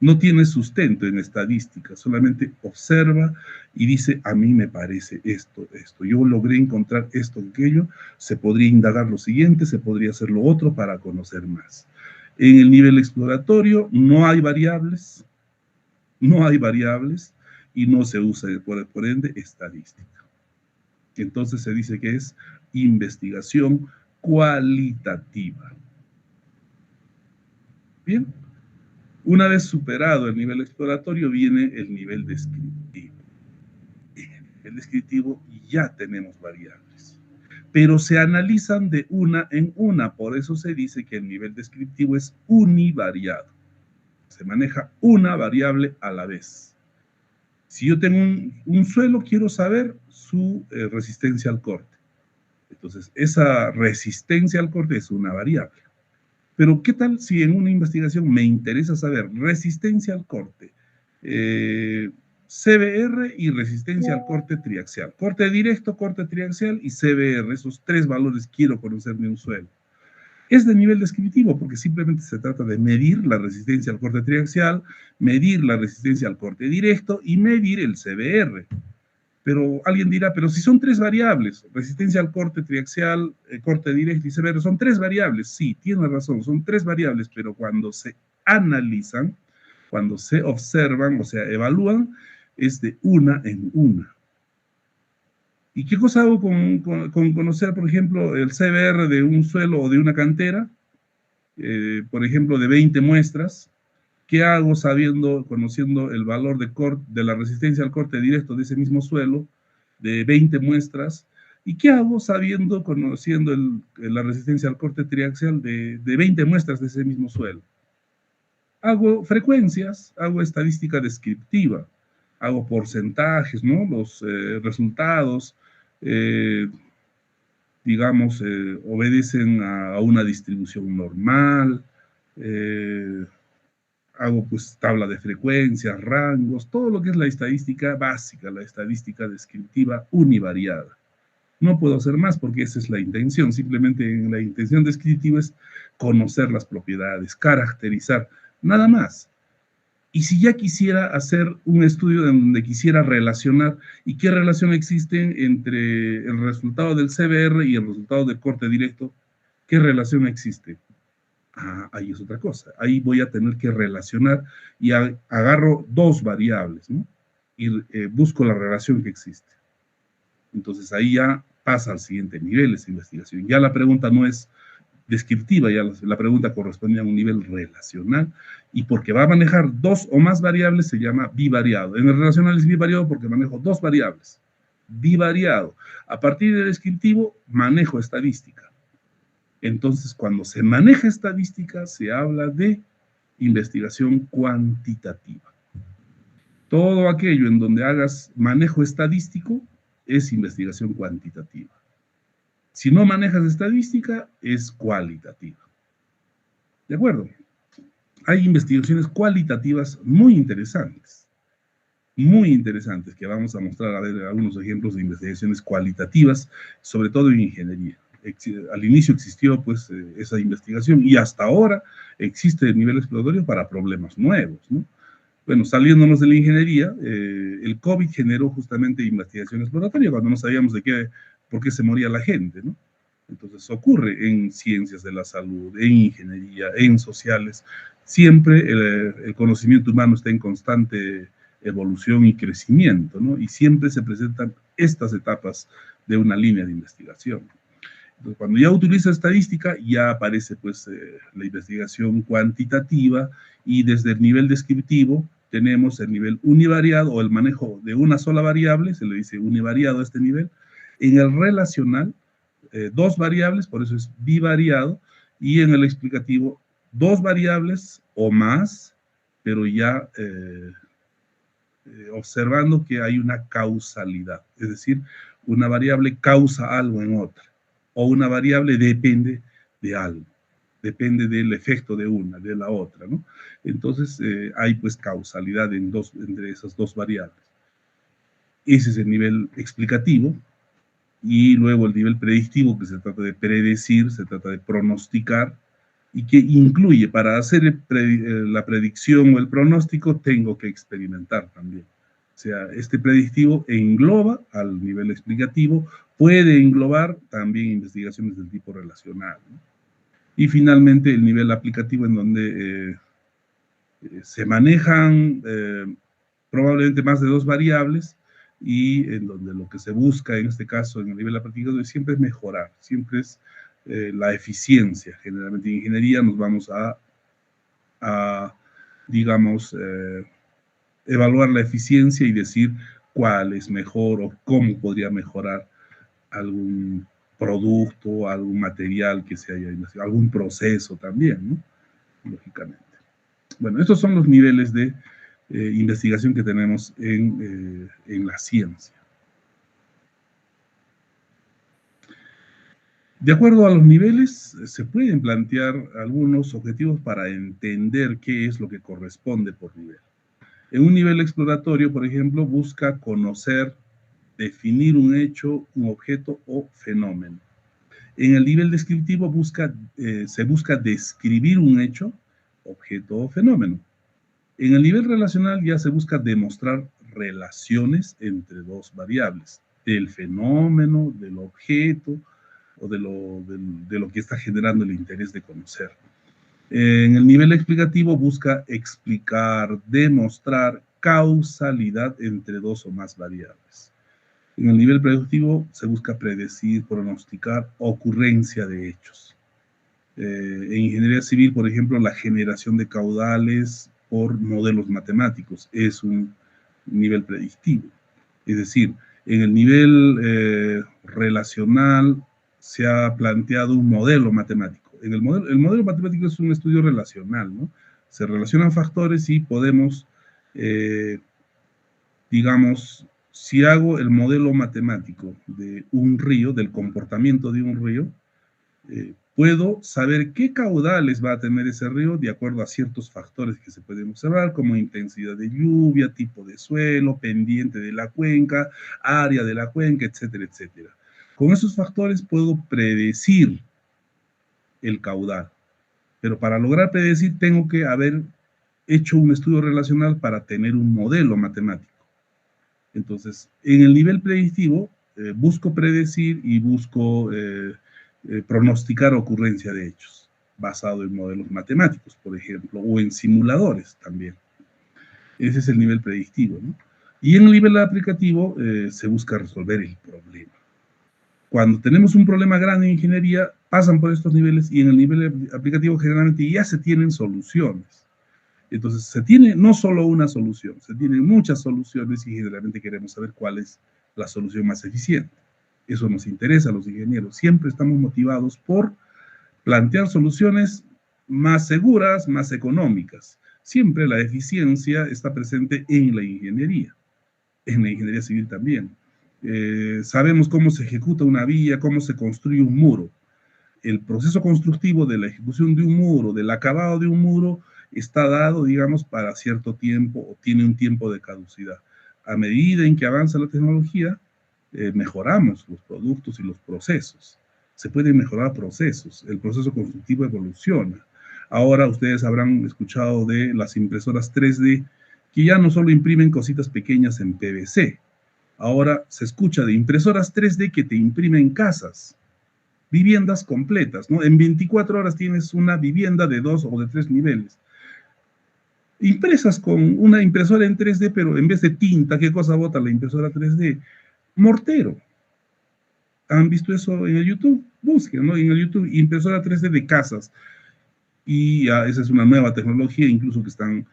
no tiene sustento en estadística, solamente observa y dice, a mí me parece esto, yo logré encontrar esto, aquello, se podría indagar lo siguiente, se podría hacer lo otro para conocer más. En el nivel exploratorio no hay variables, y no se usa, por ende, estadística. Entonces se dice que es investigación cualitativa. Bien, una vez superado el nivel exploratorio viene el nivel descriptivo. En el nivel descriptivo ya tenemos variables, pero se analizan de una en una, por eso se dice que el nivel descriptivo es univariado. Se maneja una variable a la vez. Si yo tengo un suelo, quiero saber su resistencia al corte. Entonces, esa resistencia al corte es una variable. Pero, ¿qué tal si en una investigación me interesa saber resistencia al corte, CBR y resistencia al corte triaxial? Corte directo, corte triaxial y CBR, esos tres valores quiero conocer de un suelo. Es de nivel descriptivo porque simplemente se trata de medir la resistencia al corte triaxial, medir la resistencia al corte directo y medir el CBR. Pero alguien dirá, pero si son tres variables, resistencia al corte triaxial, corte directo y CBR, son tres variables. Sí, tiene razón, son tres variables, pero cuando se analizan, cuando se observan, o sea, evalúan, es de una en una. ¿Y qué cosa hago con conocer, por ejemplo, el CBR de un suelo o de una cantera? Por ejemplo, de 20 muestras. ¿Qué hago conociendo el valor de la resistencia al corte directo de ese mismo suelo, de 20 muestras? ¿Y qué hago conociendo la resistencia al corte triaxial de 20 muestras de ese mismo suelo? Hago frecuencias, hago estadística descriptiva, hago porcentajes, ¿no? Los resultados, digamos, obedecen a una distribución normal, hago pues tabla de frecuencias, rangos, todo lo que es la estadística básica, la estadística descriptiva univariada. No puedo hacer más porque esa es la intención, simplemente la intención descriptiva es conocer las propiedades, caracterizar, nada más. Y si ya quisiera hacer un estudio donde quisiera relacionar, ¿y qué relación existe entre el resultado del CBR y el resultado del corte directo? ¿Qué relación existe? Ah, ahí es otra cosa. Ahí voy a tener que relacionar y agarro dos variables, ¿no? Y busco la relación que existe. Entonces ahí ya pasa al siguiente nivel esa investigación. Ya la pregunta no es descriptiva, ya la pregunta corresponde a un nivel relacional, y porque va a manejar dos o más variables se llama bivariado. En el relacional es bivariado porque manejo dos variables. Bivariado. A partir del descriptivo manejo estadística. Entonces, cuando se maneja estadística, se habla de investigación cuantitativa. Todo aquello en donde hagas manejo estadístico es investigación cuantitativa. Si no manejas estadística, es cualitativa. ¿De acuerdo? Hay investigaciones cualitativas muy interesantes, que vamos a mostrar, a ver, algunos ejemplos de investigaciones cualitativas, sobre todo en ingeniería. Al inicio existió pues esa investigación y hasta ahora existe el nivel exploratorio para problemas nuevos, ¿no? Bueno, saliéndonos de la ingeniería, el COVID generó justamente investigación exploratoria cuando no sabíamos por qué se moría la gente, ¿no? Entonces ocurre en ciencias de la salud, en ingeniería, en sociales. Siempre el conocimiento humano está en constante evolución y crecimiento, ¿no? Y siempre se presentan estas etapas de una línea de investigación. Entonces, cuando ya utiliza estadística, ya aparece pues la investigación cuantitativa, y desde el nivel descriptivo tenemos el nivel univariado o el manejo de una sola variable, se le dice univariado a este nivel. En el relacional, dos variables, por eso es bivariado, y en el explicativo, dos variables o más, pero ya observando que hay una causalidad, es decir, una variable causa algo en otra, o una variable depende de algo, depende del efecto de una, de la otra, ¿no? Entonces hay pues causalidad entre esas dos variables. Ese es el nivel explicativo. Y luego el nivel predictivo, que se trata de predecir, se trata de pronosticar, y que incluye, para hacer la predicción o el pronóstico, tengo que experimentar también. O sea, este predictivo engloba al nivel explicativo, puede englobar también investigaciones del tipo relacional, ¿no? Y finalmente el nivel aplicativo, en donde se manejan probablemente más de dos variables, y en donde lo que se busca en este caso en el nivel aplicativo siempre es mejorar, siempre es la eficiencia. Generalmente en ingeniería nos vamos digamos, evaluar la eficiencia y decir cuál es mejor o cómo podría mejorar algún producto, algún material que se haya investigado, algún proceso también, ¿no? Lógicamente. Bueno, estos son los niveles de investigación que tenemos en la ciencia. De acuerdo a los niveles, se pueden plantear algunos objetivos para entender qué es lo que corresponde por nivel. En un nivel exploratorio, por ejemplo, busca conocer, definir un hecho, un objeto o fenómeno. En el nivel descriptivo se busca describir un hecho, objeto o fenómeno. En el nivel relacional ya se busca demostrar relaciones entre dos variables, del fenómeno, del objeto o de lo que está generando el interés de conocer. En el nivel explicativo busca explicar, demostrar causalidad entre dos o más variables. En el nivel predictivo se busca predecir, pronosticar ocurrencia de hechos. En ingeniería civil, por ejemplo, la generación de caudales por modelos matemáticos, es un nivel predictivo. Es decir, en el nivel relacional se ha planteado un modelo matemático. El modelo matemático es un estudio relacional, ¿no? Se relacionan factores y podemos, digamos, si hago el modelo matemático de un río, del comportamiento de un río, puedo saber qué caudales va a tener ese río de acuerdo a ciertos factores que se pueden observar, como intensidad de lluvia, tipo de suelo, pendiente de la cuenca, área de la cuenca, etcétera, etcétera. Con esos factores puedo predecir el caudal, pero para lograr predecir tengo que haber hecho un estudio relacional para tener un modelo matemático. Entonces, en el nivel predictivo, busco predecir y busco pronosticar ocurrencia de hechos, basado en modelos matemáticos, por ejemplo, o en simuladores también. Ese es el nivel predictivo, ¿no? Y en el nivel aplicativo se busca resolver el problema. Cuando tenemos un problema grande en ingeniería, pasan por estos niveles y en el nivel aplicativo generalmente ya se tienen soluciones. Entonces, se tiene no solo una solución, se tienen muchas soluciones y generalmente queremos saber cuál es la solución más eficiente. Eso nos interesa a los ingenieros. Siempre estamos motivados por plantear soluciones más seguras, más económicas. Siempre la eficiencia está presente en la ingeniería civil también. Sabemos cómo se ejecuta una vía, cómo se construye un muro. El proceso constructivo de la ejecución de un muro, del acabado de un muro, está dado, digamos, para cierto tiempo o tiene un tiempo de caducidad. A medida en que avanza la tecnología, mejoramos los productos y los procesos. Se pueden mejorar procesos. El proceso constructivo evoluciona. Ahora ustedes habrán escuchado de las impresoras 3D, que ya no solo imprimen cositas pequeñas en PVC. Ahora se escucha de impresoras 3D que te imprimen casas, viviendas completas, ¿no? En 24 horas tienes una vivienda de 2 o de 3 niveles. Impresas con una impresora en 3D, pero en vez de tinta, ¿qué cosa bota la impresora 3D? Mortero. ¿Han visto eso en el YouTube? Busquen, ¿no? En el YouTube, impresora 3D de casas. Y esa es una nueva tecnología, incluso que están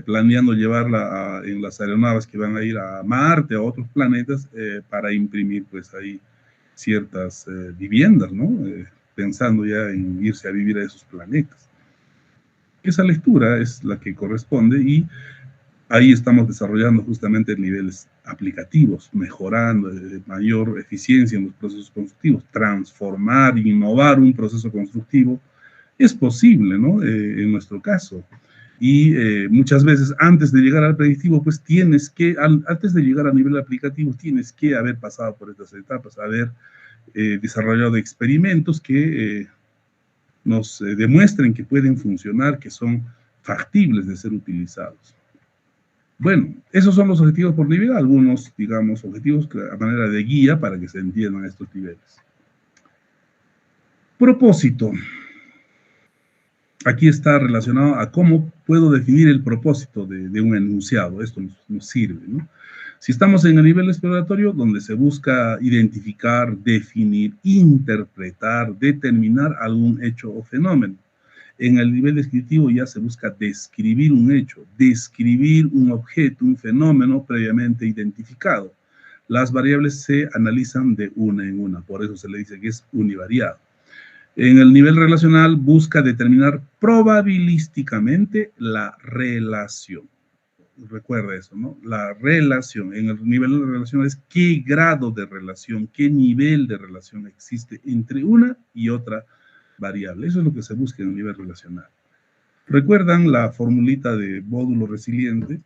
planeando llevarla en las aeronaves que van a ir a Marte, a otros planetas, para imprimir, pues, ahí ciertas viviendas, ¿no? Pensando ya en irse a vivir a esos planetas. Esa lectura es la que corresponde y ahí estamos desarrollando justamente niveles aplicativos, mejorando mayor eficiencia en los procesos constructivos, transformar, innovar un proceso constructivo. Es posible, ¿no? En nuestro caso. Y muchas veces antes de llegar al predictivo, pues antes de llegar a nivel aplicativo, tienes que haber pasado por estas etapas, haber desarrollado experimentos que nos demuestren que pueden funcionar, que son factibles de ser utilizados. Bueno, esos son los objetivos por nivel, algunos, digamos, objetivos a manera de guía para que se entiendan estos niveles. Propósito. Aquí está relacionado a cómo puedo definir el propósito de un enunciado. Esto nos sirve, ¿no? Si estamos en el nivel exploratorio, donde se busca identificar, definir, interpretar, determinar algún hecho o fenómeno. En el nivel descriptivo ya se busca describir un hecho, describir un objeto, un fenómeno previamente identificado. Las variables se analizan de una en una, por eso se le dice que es univariado. En el nivel relacional busca determinar probabilísticamente la relación. Recuerda eso, ¿no? La relación. En el nivel relacional es qué grado de relación, qué nivel de relación existe entre una y otra variable. Eso es lo que se busca en el nivel relacional. ¿Recuerdan la formulita de módulo resiliente?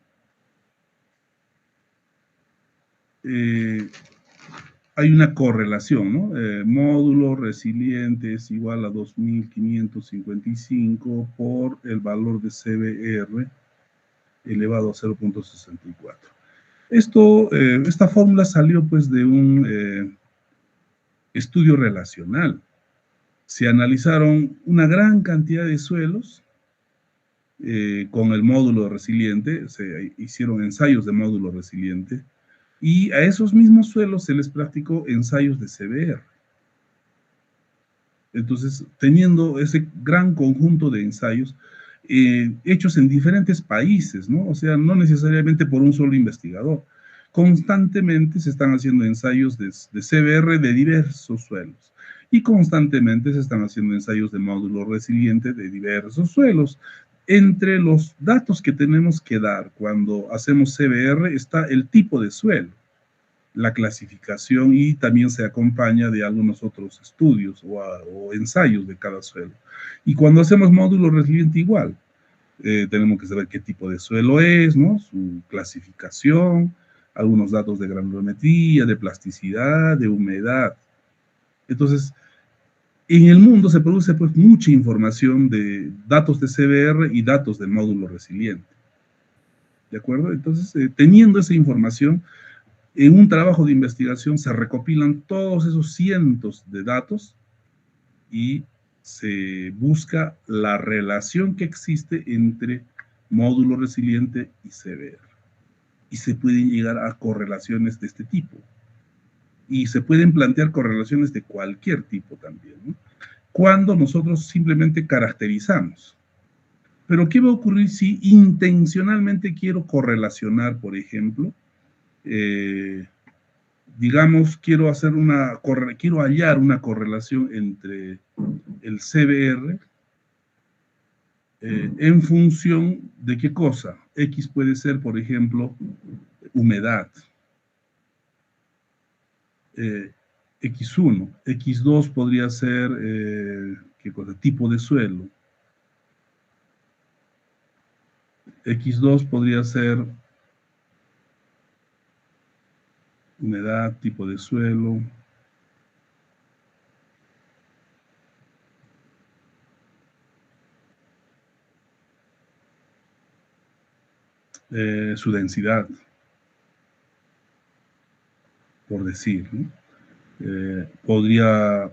Hay una correlación, ¿no? Módulo resiliente es igual a 2555 por el valor de CBR elevado a 0.64. Esta fórmula salió pues de un estudio relacional. Se analizaron una gran cantidad de suelos con el módulo resiliente, se hicieron ensayos de módulo resiliente, y a esos mismos suelos se les practicó ensayos de CBR. Entonces, teniendo ese gran conjunto de ensayos, hechos en diferentes países, ¿no? O sea, no necesariamente por un solo investigador. Constantemente se están haciendo ensayos de CBR de diversos suelos y constantemente se están haciendo ensayos de módulo resiliente de diversos suelos. Entre los datos que tenemos que dar cuando hacemos CBR está el tipo de suelo, la clasificación, y también se acompaña de algunos otros estudios o ensayos de cada suelo. Y cuando hacemos módulo resiliente igual, tenemos que saber qué tipo de suelo es, ¿no? Su clasificación, algunos datos de granulometría, de plasticidad, de humedad. Entonces, en el mundo se produce pues mucha información de datos de CBR y datos de módulo resiliente. ¿De acuerdo? Entonces, teniendo esa información, en un trabajo de investigación se recopilan todos esos cientos de datos y se busca la relación que existe entre módulo resiliente y CBR. Y se pueden llegar a correlaciones de este tipo. Y se pueden plantear correlaciones de cualquier tipo también, ¿no? Cuando nosotros simplemente caracterizamos. Pero ¿qué va a ocurrir si intencionalmente quiero correlacionar, por ejemplo? Digamos, quiero hallar una correlación entre el CBR en función de qué cosa. X puede ser, por ejemplo, humedad. X1, X2 podría ser, ¿qué cosa? Tipo de suelo. X2 podría ser humedad, tipo de suelo. Su densidad, por decir, ¿no? Podría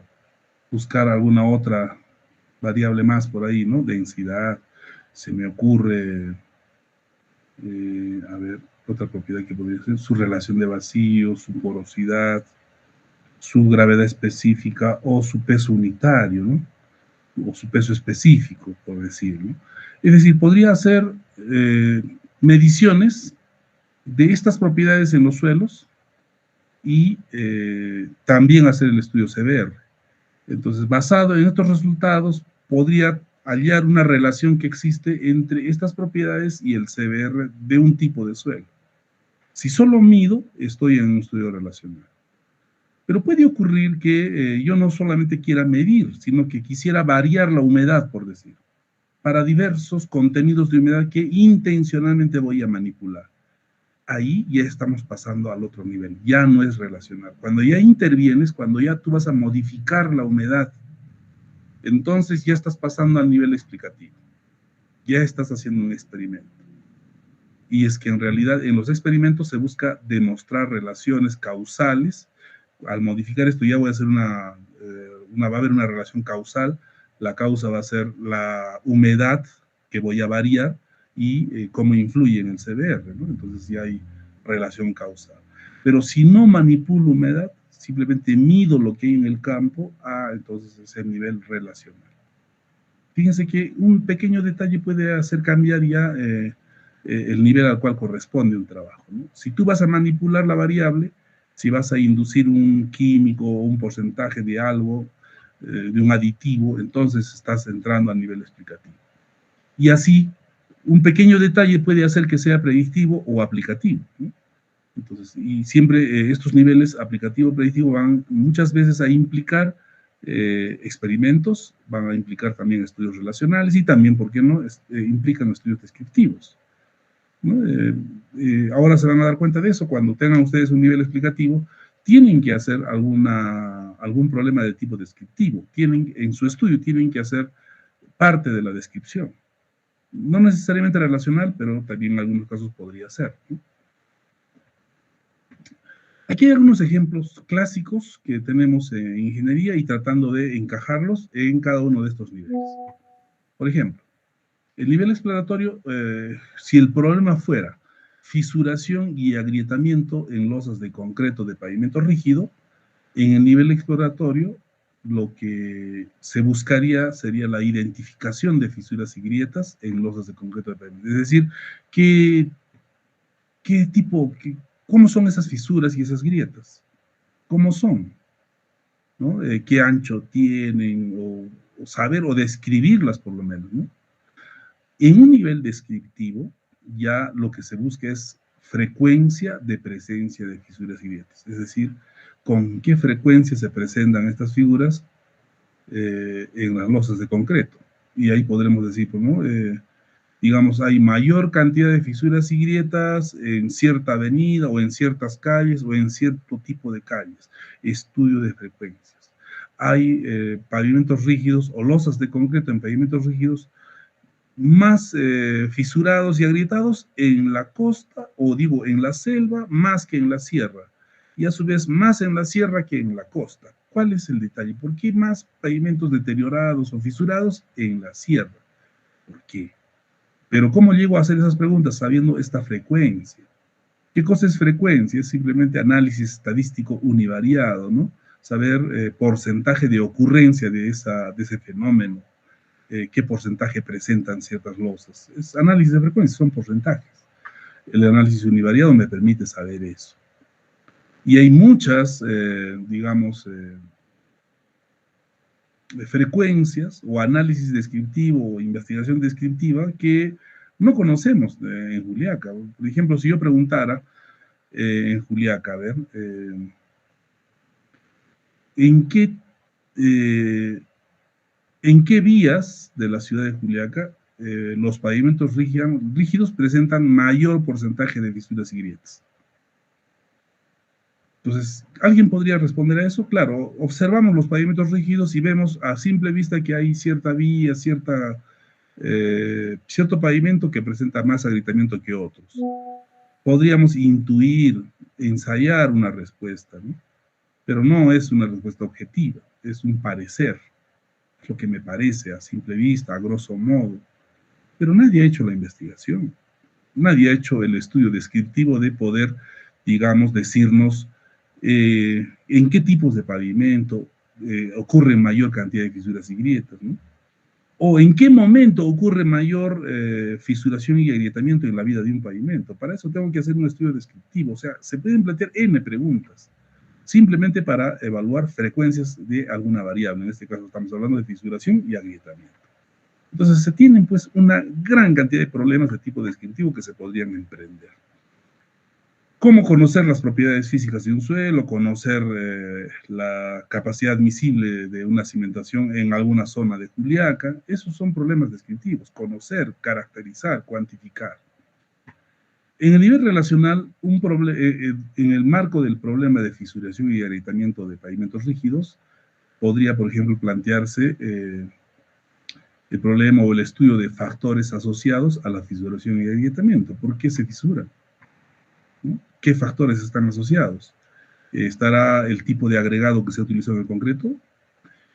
buscar alguna otra variable más por ahí, ¿no? Densidad, se me ocurre, a ver, otra propiedad que podría ser, su relación de vacío, su porosidad, su gravedad específica o su peso unitario, ¿no? O su peso específico, por decir, ¿no? Es decir, podría hacer mediciones de estas propiedades en los suelos y también hacer el estudio CBR. Entonces, basado en estos resultados, podría hallar una relación que existe entre estas propiedades y el CBR de un tipo de suelo. Si solo mido, estoy en un estudio relacional. Pero puede ocurrir que yo no solamente quiera medir, sino que quisiera variar la humedad, por decir, para diversos contenidos de humedad que intencionalmente voy a manipular. Ahí ya estamos pasando al otro nivel, ya no es relacional. Cuando ya intervienes, cuando ya tú vas a modificar la humedad, entonces ya estás pasando al nivel explicativo. Ya estás haciendo un experimento. Y es que en realidad en los experimentos se busca demostrar relaciones causales. Al modificar esto ya voy a hacer va a haber una relación causal. La causa va a ser la humedad que voy a variar y cómo influye en el CBR, ¿no? Entonces ya hay relación causal. Pero si no manipulo humedad, simplemente mido lo que hay en el campo, entonces es el nivel relacional. Fíjense que un pequeño detalle puede hacer cambiar ya el nivel al cual corresponde un trabajo, ¿no? Si tú vas a manipular la variable, si vas a inducir un químico o un porcentaje de algo, de un aditivo, entonces estás entrando a nivel explicativo. Y así, un pequeño detalle puede hacer que sea predictivo o aplicativo, ¿no? Entonces, y siempre estos niveles aplicativo-predictivo van muchas veces a implicar experimentos, van a implicar también estudios relacionales y también, ¿por qué no?, implican estudios descriptivos, ¿no? Ahora se van a dar cuenta de eso. Cuando tengan ustedes un nivel explicativo, tienen que hacer algún problema de tipo descriptivo. En su estudio tienen que hacer parte de la descripción. No necesariamente relacional, pero también en algunos casos podría ser, ¿no? Aquí hay algunos ejemplos clásicos que tenemos en ingeniería y tratando de encajarlos en cada uno de estos niveles. Por ejemplo, el nivel exploratorio, si el problema fuera fisuración y agrietamiento en losas de concreto de pavimento rígido, en el nivel exploratorio lo que se buscaría sería la identificación de fisuras y grietas en losas de concreto de pavimento. Es decir, cómo son esas fisuras y esas grietas, cómo son, ¿no? ¿Qué ancho tienen? O saber o describirlas por lo menos, ¿no? En un nivel descriptivo, ya lo que se busca es frecuencia de presencia de fisuras y grietas. Es decir, con qué frecuencia se presentan estas figuras en las losas de concreto. Y ahí podremos decir, pues, ¿no? Digamos, hay mayor cantidad de fisuras y grietas en cierta avenida o en ciertas calles o en cierto tipo de calles. Estudio de frecuencias. Hay pavimentos rígidos o losas de concreto en pavimentos rígidos más fisurados y agrietados en la costa, o digo, en la selva, más que en la sierra. Y a su vez, más en la sierra que en la costa. ¿Cuál es el detalle? ¿Por qué más pavimentos deteriorados o fisurados en la sierra? ¿Por qué? Pero ¿cómo llego a hacer esas preguntas sabiendo esta frecuencia? ¿Qué cosa es frecuencia? Es simplemente análisis estadístico univariado, ¿no? Saber porcentaje de ocurrencia de ese fenómeno. Qué porcentaje presentan ciertas losas. Es análisis de frecuencia, son porcentajes. El análisis univariado me permite saber eso. Y hay muchas, digamos, frecuencias o análisis descriptivo o investigación descriptiva que no conocemos en Juliaca. Por ejemplo, si yo preguntara en Juliaca, a ver, ¿en qué vías de la ciudad de Juliaca los pavimentos rígidos presentan mayor porcentaje de fisuras y grietas? Entonces, ¿alguien podría responder a eso? Claro, observamos los pavimentos rígidos y vemos a simple vista que hay cierta vía, cierto pavimento que presenta más agrietamiento que otros. Podríamos intuir, ensayar una respuesta, ¿no? Pero no es una respuesta objetiva, es un parecer, lo que me parece a simple vista, a grosso modo. Pero nadie ha hecho la investigación, nadie ha hecho el estudio descriptivo de poder, digamos, decirnos en qué tipos de pavimento ocurre mayor cantidad de fisuras y grietas, ¿no? O en qué momento ocurre mayor fisuración y agrietamiento en la vida de un pavimento. Para eso tengo que hacer un estudio descriptivo. O sea, se pueden plantear N preguntas, simplemente para evaluar frecuencias de alguna variable. En este caso estamos hablando de fisuración y agrietamiento. Entonces se tienen pues una gran cantidad de problemas de tipo descriptivo que se podrían emprender. ¿Cómo conocer las propiedades físicas de un suelo? Conocer la capacidad admisible de una cimentación en alguna zona de Juliaca. Esos son problemas descriptivos. Conocer, caracterizar, cuantificar. En el nivel relacional, en el marco del problema de fisuración y agrietamiento de pavimentos rígidos, podría, por ejemplo, plantearse el problema o el estudio de factores asociados a la fisuración y agrietamiento. ¿Por qué se fisuran? ¿No? ¿Qué factores están asociados? ¿Estará el tipo de agregado que se ha utilizado en el concreto?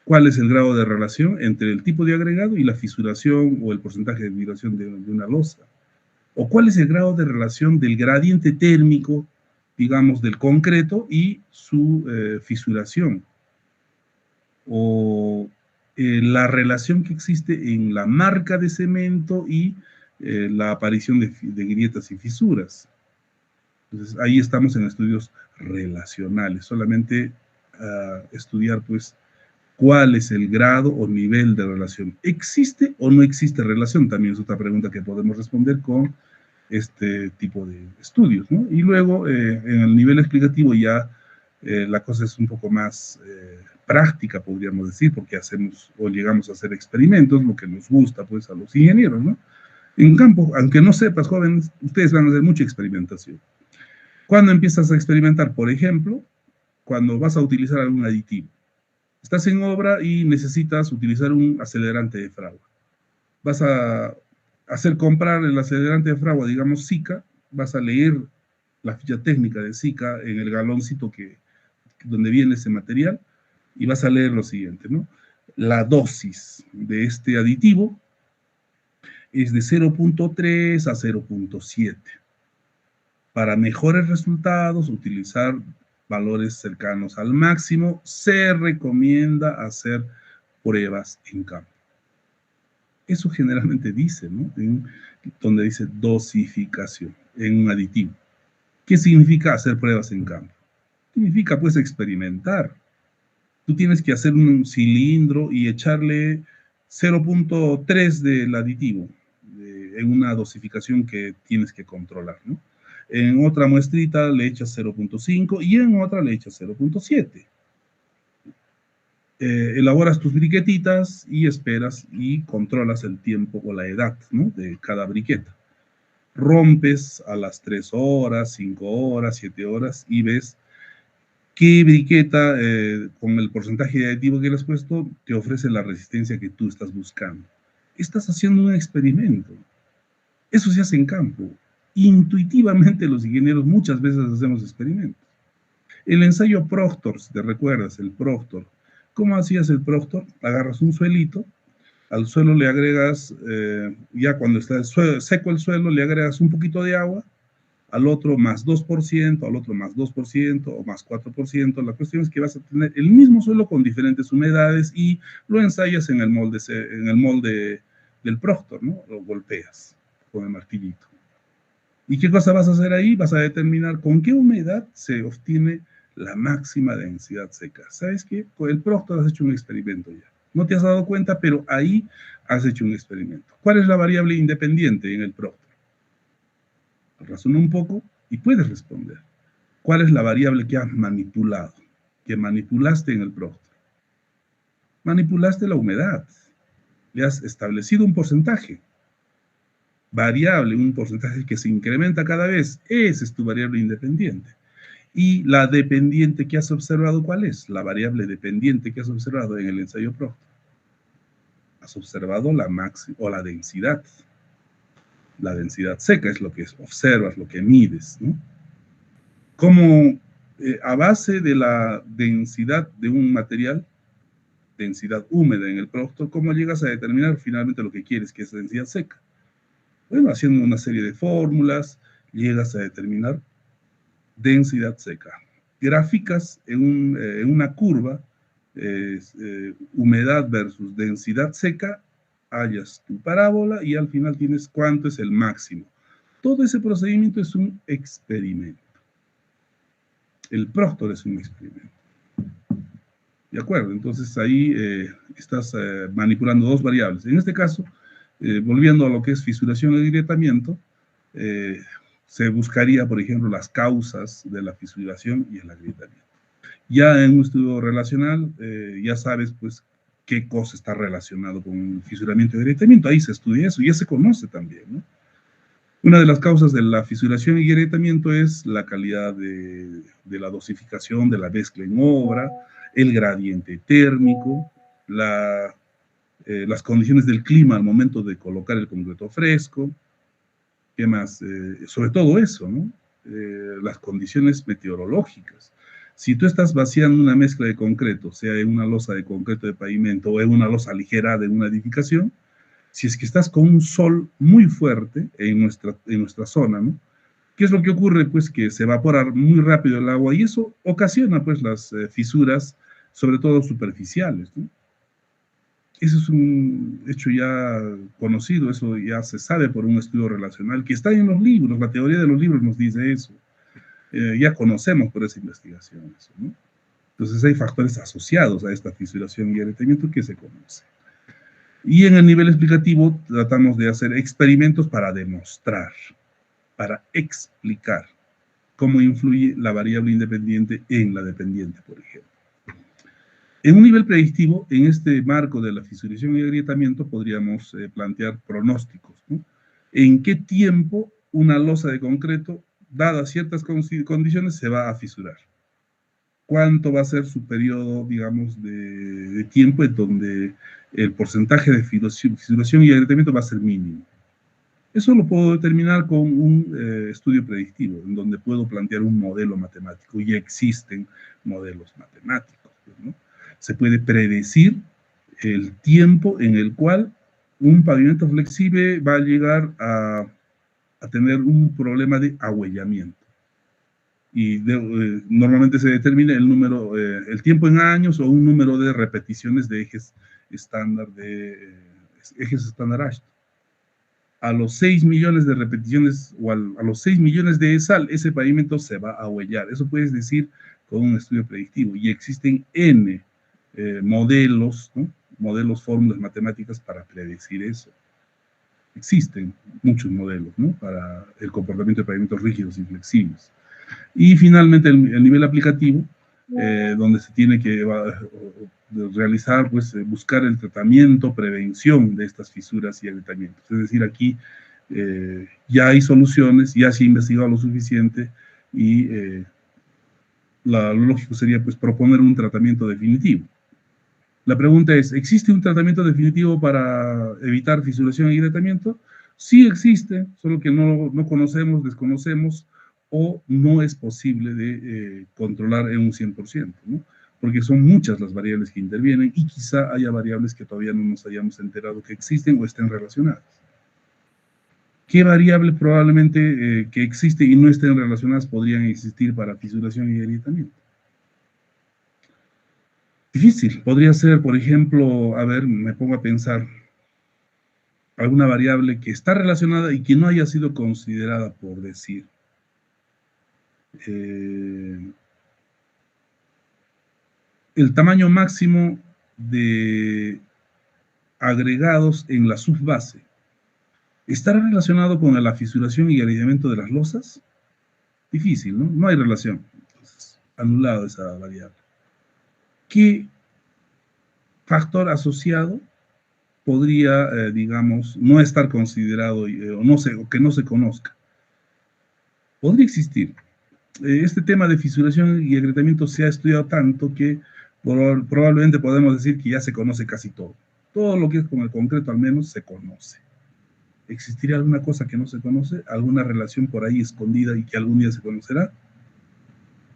¿Cuál es el grado de relación entre el tipo de agregado y la fisuración o el porcentaje de vibración de una losa? ¿O cuál es el grado de relación del gradiente térmico, digamos, del concreto y su fisuración? ¿O la relación que existe en la marca de cemento y la aparición de grietas y fisuras? Entonces, ahí estamos en estudios relacionales, solamente estudiar, pues, cuál es el grado o nivel de relación. ¿Existe o no existe relación? También es otra pregunta que podemos responder con este tipo de estudios, ¿no? Y luego, en el nivel explicativo ya la cosa es un poco más práctica, podríamos decir, porque hacemos o llegamos a hacer experimentos, lo que nos gusta, pues, a los ingenieros, ¿no? En campo, aunque no sepas, jóvenes, ustedes van a hacer mucha experimentación. ¿Cuándo empiezas a experimentar? Por ejemplo, cuando vas a utilizar algún aditivo. Estás en obra y necesitas utilizar un acelerante de fragua. Vas a hacer comprar el acelerante de fragua, digamos Sika, vas a leer la ficha técnica de Sika en el galoncito donde viene ese material y vas a leer lo siguiente, ¿no? La dosis de este aditivo es de 0.3 a 0.7. Para mejores resultados, utilizar valores cercanos al máximo, se recomienda hacer pruebas en campo. Eso generalmente dice, ¿no? Donde dice dosificación en un aditivo. ¿Qué significa hacer pruebas en campo? Significa, pues, experimentar. Tú tienes que hacer un cilindro y echarle 0.3 del aditivo en una dosificación que tienes que controlar, ¿no? En otra muestrita le echas 0.5 y en otra le echas 0.7. Elaboras tus briquetitas y esperas y controlas el tiempo o la edad, ¿no?, de cada briqueta. Rompes a las 3 horas, 5 horas, 7 horas y ves qué briqueta con el porcentaje de aditivo que le has puesto te ofrece la resistencia que tú estás buscando. Estás haciendo un experimento. Eso se hace en campo. Intuitivamente los ingenieros muchas veces hacemos experimentos. El ensayo Proctor, si te recuerdas, el Proctor. ¿Cómo hacías el Proctor? Agarras un suelito, al suelo le agregas, ya cuando está seco el suelo, le agregas un poquito de agua, al otro más 2%, al otro más 2% o más 4%. La cuestión es que vas a tener el mismo suelo con diferentes humedades y lo ensayas en el molde del Proctor, ¿no? Lo golpeas con el martillito. ¿Y qué cosa vas a hacer ahí? Vas a determinar con qué humedad se obtiene la máxima densidad seca. ¿Sabes qué? Con el Proctor has hecho un experimento ya. No te has dado cuenta, pero ahí has hecho un experimento. ¿Cuál es la variable independiente en el Proctor? Razona un poco y puedes responder. ¿Cuál es la variable que has manipulado? Que manipulaste en el Proctor. Manipulaste la humedad. Le has establecido un porcentaje. Variable, un porcentaje que se incrementa cada vez. Esa es tu variable independiente. Y la dependiente que has observado, ¿cuál es? La variable dependiente que has observado en el ensayo Proctor. Has observado la máxima o la densidad. La densidad seca es lo que observas, lo que mides, ¿no? Como a base de la densidad de un material, densidad húmeda en el Proctor, ¿cómo llegas a determinar finalmente lo que quieres, que es densidad seca? Bueno, haciendo una serie de fórmulas, llegas a determinar densidad seca. Gráficas en una curva, humedad versus densidad seca, hallas tu parábola y al final tienes cuánto es el máximo. Todo ese procedimiento es un experimento. El Proctor es un experimento. ¿De acuerdo? Entonces ahí estás manipulando dos variables. En este caso, volviendo a lo que es fisuración y agrietamiento, se buscaría, por ejemplo, las causas de la fisuración y el agrietamiento. Ya en un estudio relacional, ya sabes, pues, qué cosa está relacionado con fisuramiento y agrietamiento. Ahí se estudia eso, y ya se conoce también, ¿no? Una de las causas de la fisuración y agrietamiento es la calidad de la dosificación de la mezcla en obra, el gradiente térmico, las condiciones del clima al momento de colocar el concreto fresco. ¿Qué más? Sobre todo eso, ¿no? Las condiciones meteorológicas. Si tú estás vaciando una mezcla de concreto, sea en una losa de concreto de pavimento o en una losa ligera de una edificación, si es que estás con un sol muy fuerte en nuestra zona, ¿no? ¿Qué es lo que ocurre? Pues que se evapora muy rápido el agua y eso ocasiona, pues, las fisuras, sobre todo superficiales, ¿no? Eso es un hecho ya conocido, eso ya se sabe por un estudio relacional que está en los libros, la teoría de los libros nos dice eso. Ya conocemos por esa investigación eso, ¿no? Entonces hay factores asociados a esta fisuración y agrietamiento que se conocen. Y en el nivel explicativo tratamos de hacer experimentos para demostrar, para explicar cómo influye la variable independiente en la dependiente, por ejemplo. En un nivel predictivo, en este marco de la fisuración y agrietamiento, podríamos plantear pronósticos, ¿no? ¿En qué tiempo una losa de concreto, dadas ciertas condiciones, se va a fisurar? ¿Cuánto va a ser su periodo, digamos, de tiempo en donde el porcentaje de fisuración y agrietamiento va a ser mínimo? Eso lo puedo determinar con un estudio predictivo, en donde puedo plantear un modelo matemático. Ya existen modelos matemáticos, ¿no? Se puede predecir el tiempo en el cual un pavimento flexible va a llegar a tener un problema de ahuellamiento. y normalmente se determina el número, el tiempo en años o un número de repeticiones de ejes estándar ejes estándar Ashton. A los 6 millones de repeticiones o a los 6 millones de sal, ese pavimento se va a huellar. Eso puedes decir con un estudio predictivo. Y existen N modelos, ¿no? Modelos, fórmulas matemáticas para predecir eso. Existen muchos modelos, ¿no? Para el comportamiento de pavimentos rígidos y flexibles. Y finalmente el nivel aplicativo, donde se tiene que realizar, pues, buscar el tratamiento, prevención de estas fisuras y agrietamientos. Es decir, aquí ya hay soluciones, ya se ha investigado lo suficiente y lo lógico sería, pues, proponer un tratamiento definitivo. La pregunta es, ¿existe un tratamiento definitivo para evitar fisuración y agrietamiento? Sí existe, solo que no conocemos, desconocemos, o no es posible de controlar en un 100%, ¿no? Porque son muchas las variables que intervienen y quizá haya variables que todavía no nos hayamos enterado que existen o estén relacionadas. ¿Qué variable probablemente que existe y no estén relacionadas podrían existir para fisuración y agrietamiento? Difícil. Podría ser, por ejemplo, a ver, me pongo a pensar, alguna variable que está relacionada y que no haya sido considerada, por decir. El tamaño máximo de agregados en la subbase, ¿estará relacionado con la fisuración y agrietamiento de las losas? Difícil, ¿no? No hay relación. Entonces, anulado esa variable. ¿Qué factor asociado podría, digamos, no estar considerado o que no se conozca? Podría existir. Este tema de fisuración y agrietamiento se ha estudiado tanto que probablemente podemos decir que ya se conoce casi todo. Todo lo que es con el concreto al menos se conoce. ¿Existiría alguna cosa que no se conoce? ¿Alguna relación por ahí escondida y que algún día se conocerá?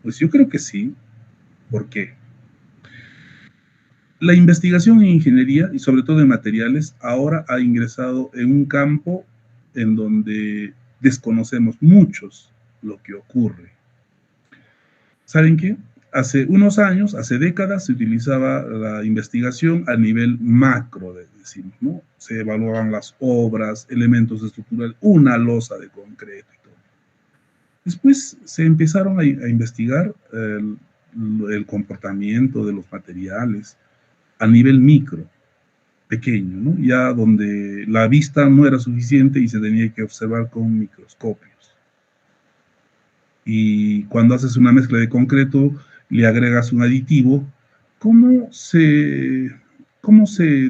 Pues yo creo que sí. ¿Por qué? La investigación en ingeniería y sobre todo en materiales ahora ha ingresado en un campo en donde desconocemos muchos lo que ocurre. ¿Saben qué? Hace unos años, hace décadas, se utilizaba la investigación a nivel macro, decimos, ¿no? Se evaluaban las obras, elementos estructurales, una losa de concreto y todo. Después se empezaron a investigar el comportamiento de los materiales a nivel micro, pequeño, ¿no? Ya donde la vista no era suficiente y se tenía que observar con microscopios. Y cuando haces una mezcla de concreto, le agregas un aditivo, ¿cómo se,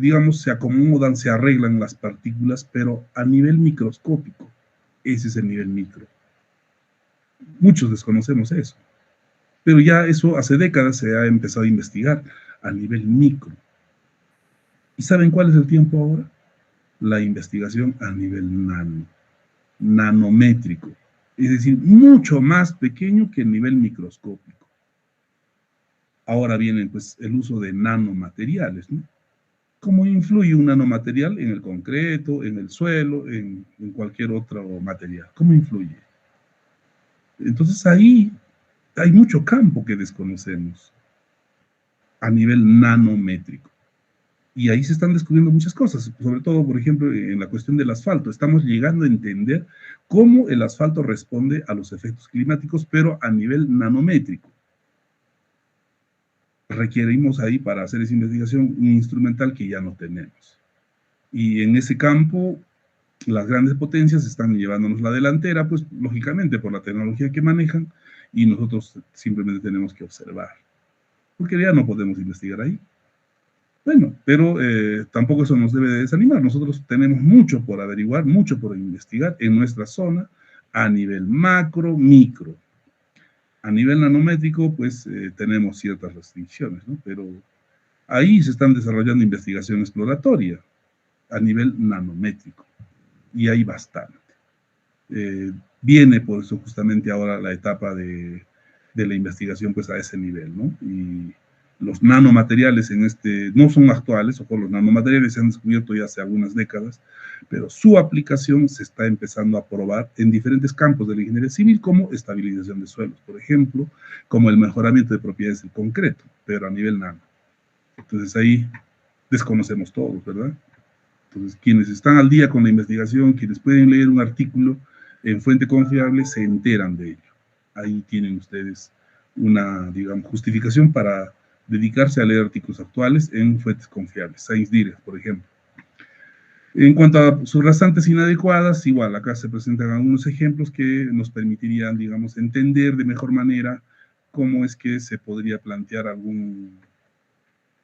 digamos, se acomodan, se arreglan las partículas, pero a nivel microscópico? Ese es el nivel micro. Muchos desconocemos eso, pero ya eso hace décadas se ha empezado a investigar a nivel micro. ¿Y saben cuál es el tiempo ahora? La investigación a nivel nanométrico. Es decir, mucho más pequeño que el nivel microscópico. Ahora viene, pues, el uso de nanomateriales, ¿no? ¿Cómo influye un nanomaterial en el concreto, en el suelo, en cualquier otro material? ¿Cómo influye? Entonces ahí hay mucho campo que desconocemos a nivel nanométrico. Y ahí se están descubriendo muchas cosas, sobre todo, por ejemplo, en la cuestión del asfalto. Estamos llegando a entender cómo el asfalto responde a los efectos climáticos, pero a nivel nanométrico. Requerimos ahí, para hacer esa investigación, un instrumental que ya no tenemos. Y en ese campo, las grandes potencias están llevándonos la delantera, pues, lógicamente, por la tecnología que manejan, y nosotros simplemente tenemos que observar. Porque ya no podemos investigar ahí. Bueno, pero tampoco eso nos debe de desanimar. Nosotros tenemos mucho por averiguar, mucho por investigar en nuestra zona a nivel macro, micro. A nivel nanométrico, pues tenemos ciertas restricciones, ¿no? Pero ahí se están desarrollando investigación exploratoria a nivel nanométrico. Y hay bastante. Viene por eso justamente ahora la etapa de la investigación, pues, a ese nivel, ¿no? Y Los nanomateriales no son actuales, ojo, los nanomateriales se han descubierto ya hace algunas décadas, pero su aplicación se está empezando a probar en diferentes campos de la ingeniería civil, como estabilización de suelos, por ejemplo, como el mejoramiento de propiedades del concreto, pero a nivel nano. Entonces ahí desconocemos todos, ¿verdad? Entonces quienes están al día con la investigación, quienes pueden leer un artículo en fuente confiable, se enteran de ello. Ahí tienen ustedes una, digamos, justificación para dedicarse a leer artículos actuales en fuentes confiables, Science Direct, por ejemplo. En cuanto a subrasantes inadecuadas, igual, acá se presentan algunos ejemplos que nos permitirían, digamos, entender de mejor manera cómo es que se podría plantear algún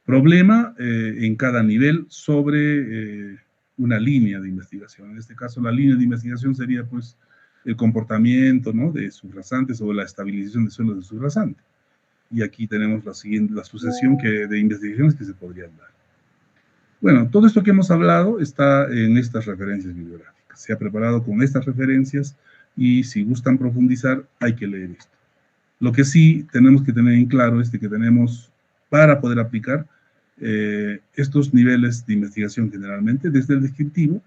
problema en cada nivel sobre una línea de investigación. En este caso, la línea de investigación sería, pues, el comportamiento, ¿no?, de subrasantes o la estabilización de suelos de subrasante. Y aquí tenemos la sucesión de investigaciones que se podrían dar. Bueno, todo esto que hemos hablado está en estas referencias bibliográficas. Se ha preparado con estas referencias y si gustan profundizar, hay que leer esto. Lo que sí tenemos que tener en claro es que tenemos, para poder aplicar estos niveles de investigación generalmente, desde el descriptivo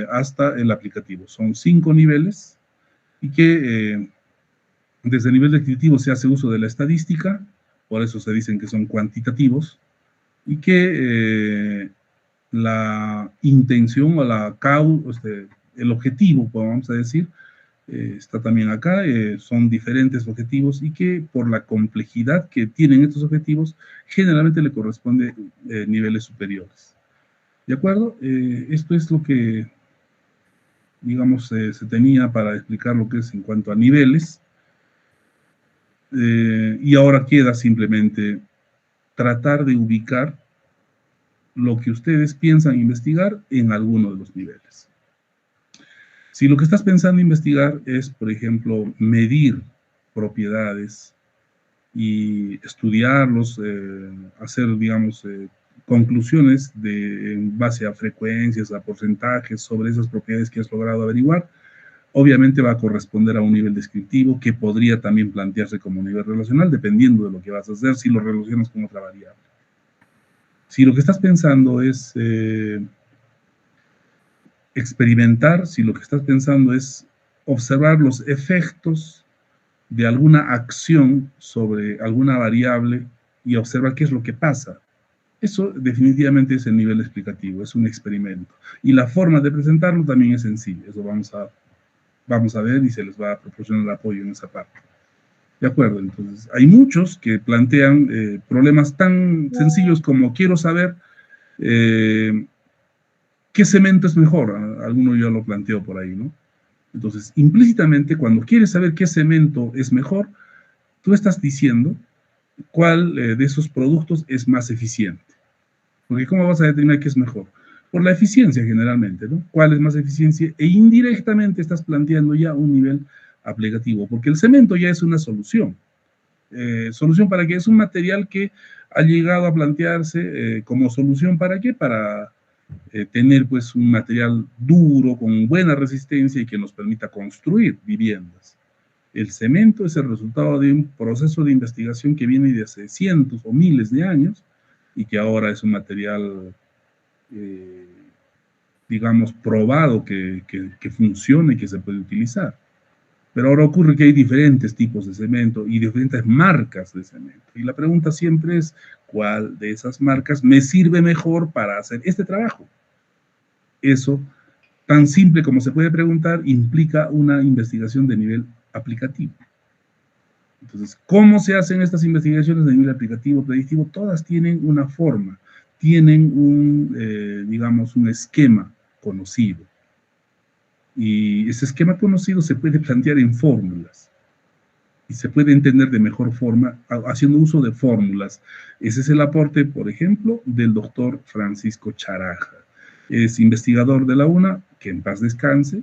hasta el aplicativo. Son 5 niveles y que desde el nivel descriptivo se hace uso de la estadística, por eso se dicen que son cuantitativos, y que la intención o el objetivo, vamos a decir, está también acá, son diferentes objetivos y que por la complejidad que tienen estos objetivos, generalmente le corresponde niveles superiores. ¿De acuerdo? Esto es lo que, digamos, se tenía para explicar lo que es en cuanto a niveles. Y ahora queda simplemente tratar de ubicar lo que ustedes piensan investigar en alguno de los niveles. Si lo que estás pensando investigar es, por ejemplo, medir propiedades y estudiarlos, hacer, digamos, conclusiones en base a frecuencias, a porcentajes sobre esas propiedades que has logrado averiguar, obviamente va a corresponder a un nivel descriptivo que podría también plantearse como nivel relacional, dependiendo de lo que vas a hacer, si lo relacionas con otra variable. Si lo que estás pensando es experimentar, si lo que estás pensando es observar los efectos de alguna acción sobre alguna variable y observar qué es lo que pasa, eso definitivamente es el nivel explicativo, es un experimento. Y la forma de presentarlo también es sencilla, eso vamos a ver y se les va a proporcionar apoyo en esa parte. ¿De acuerdo? Entonces, hay muchos que plantean problemas tan sencillos como quiero saber qué cemento es mejor. Alguno ya lo planteó por ahí, ¿no? Entonces, implícitamente, cuando quieres saber qué cemento es mejor, tú estás diciendo cuál de esos productos es más eficiente. Porque ¿cómo vas a determinar qué es mejor? Por la eficiencia generalmente, ¿no? ¿Cuál es más eficiencia? E indirectamente estás planteando ya un nivel aplicativo, porque el cemento ya es una solución. ¿Solución para qué? Es un material que ha llegado a plantearse como solución ¿para qué? Para tener pues un material duro, con buena resistencia y que nos permita construir viviendas. El cemento es el resultado de un proceso de investigación que viene de hace cientos o miles de años y que ahora es un material digamos, probado que funciona y que se puede utilizar. Pero ahora ocurre que hay diferentes tipos de cemento y diferentes marcas de cemento. Y la pregunta siempre es, ¿cuál de esas marcas me sirve mejor para hacer este trabajo? Eso, tan simple como se puede preguntar, implica una investigación de nivel aplicativo. Entonces, ¿cómo se hacen estas investigaciones de nivel aplicativo, predictivo? Todas tienen una forma, tienen digamos, un esquema conocido. Y ese esquema conocido se puede plantear en fórmulas y se puede entender de mejor forma haciendo uso de fórmulas. Ese es el aporte, por ejemplo, del doctor Francisco Charaja. Es investigador de la UNA, que en paz descanse,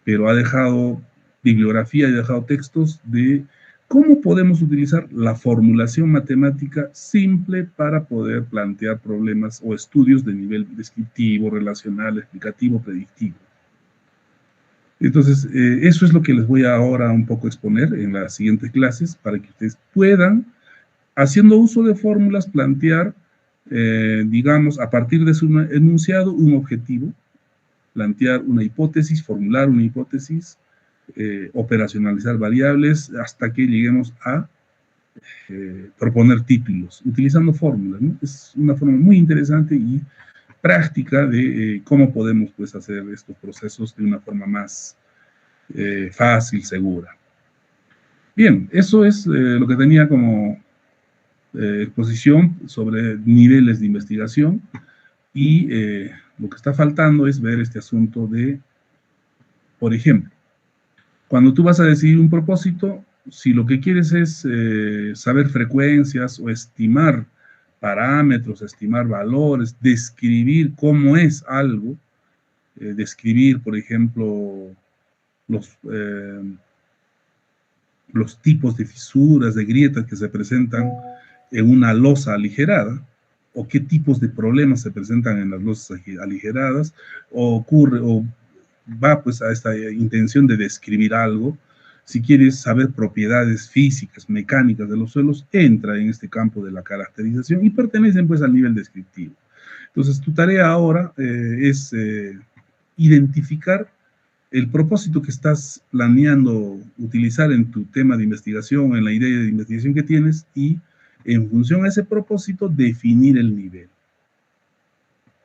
pero ha dejado bibliografía y ha dejado textos de cómo podemos utilizar la formulación matemática simple para poder plantear problemas o estudios de nivel descriptivo, relacional, explicativo, predictivo. Entonces, eso es lo que les voy a ahora un poco exponer en las siguientes clases para que ustedes puedan haciendo uso de fórmulas, plantear, digamos, a partir de su enunciado, un objetivo, plantear una hipótesis, formular una hipótesis, operacionalizar variables, hasta que lleguemos a proponer títulos, utilizando fórmulas, ¿no? Es una forma muy interesante y práctica de cómo podemos, pues, hacer estos procesos de una forma más fácil, segura. Bien, eso es lo que tenía como exposición sobre niveles de investigación, y lo que está faltando es ver este asunto de, por ejemplo, cuando tú vas a decidir un propósito, si lo que quieres es saber frecuencias o estimar parámetros, estimar valores, describir cómo es algo, describir, por ejemplo, los tipos de fisuras, de grietas que se presentan en una losa aligerada, o qué tipos de problemas se presentan en las losas aligeradas, o va pues a esta intención de describir algo. Si quieres saber propiedades físicas, mecánicas de los suelos, entra en este campo de la caracterización y pertenecen pues al nivel descriptivo. Entonces, tu tarea ahora es identificar el propósito que estás planeando utilizar en tu tema de investigación, en la idea de investigación que tienes, y en función a ese propósito, definir el nivel.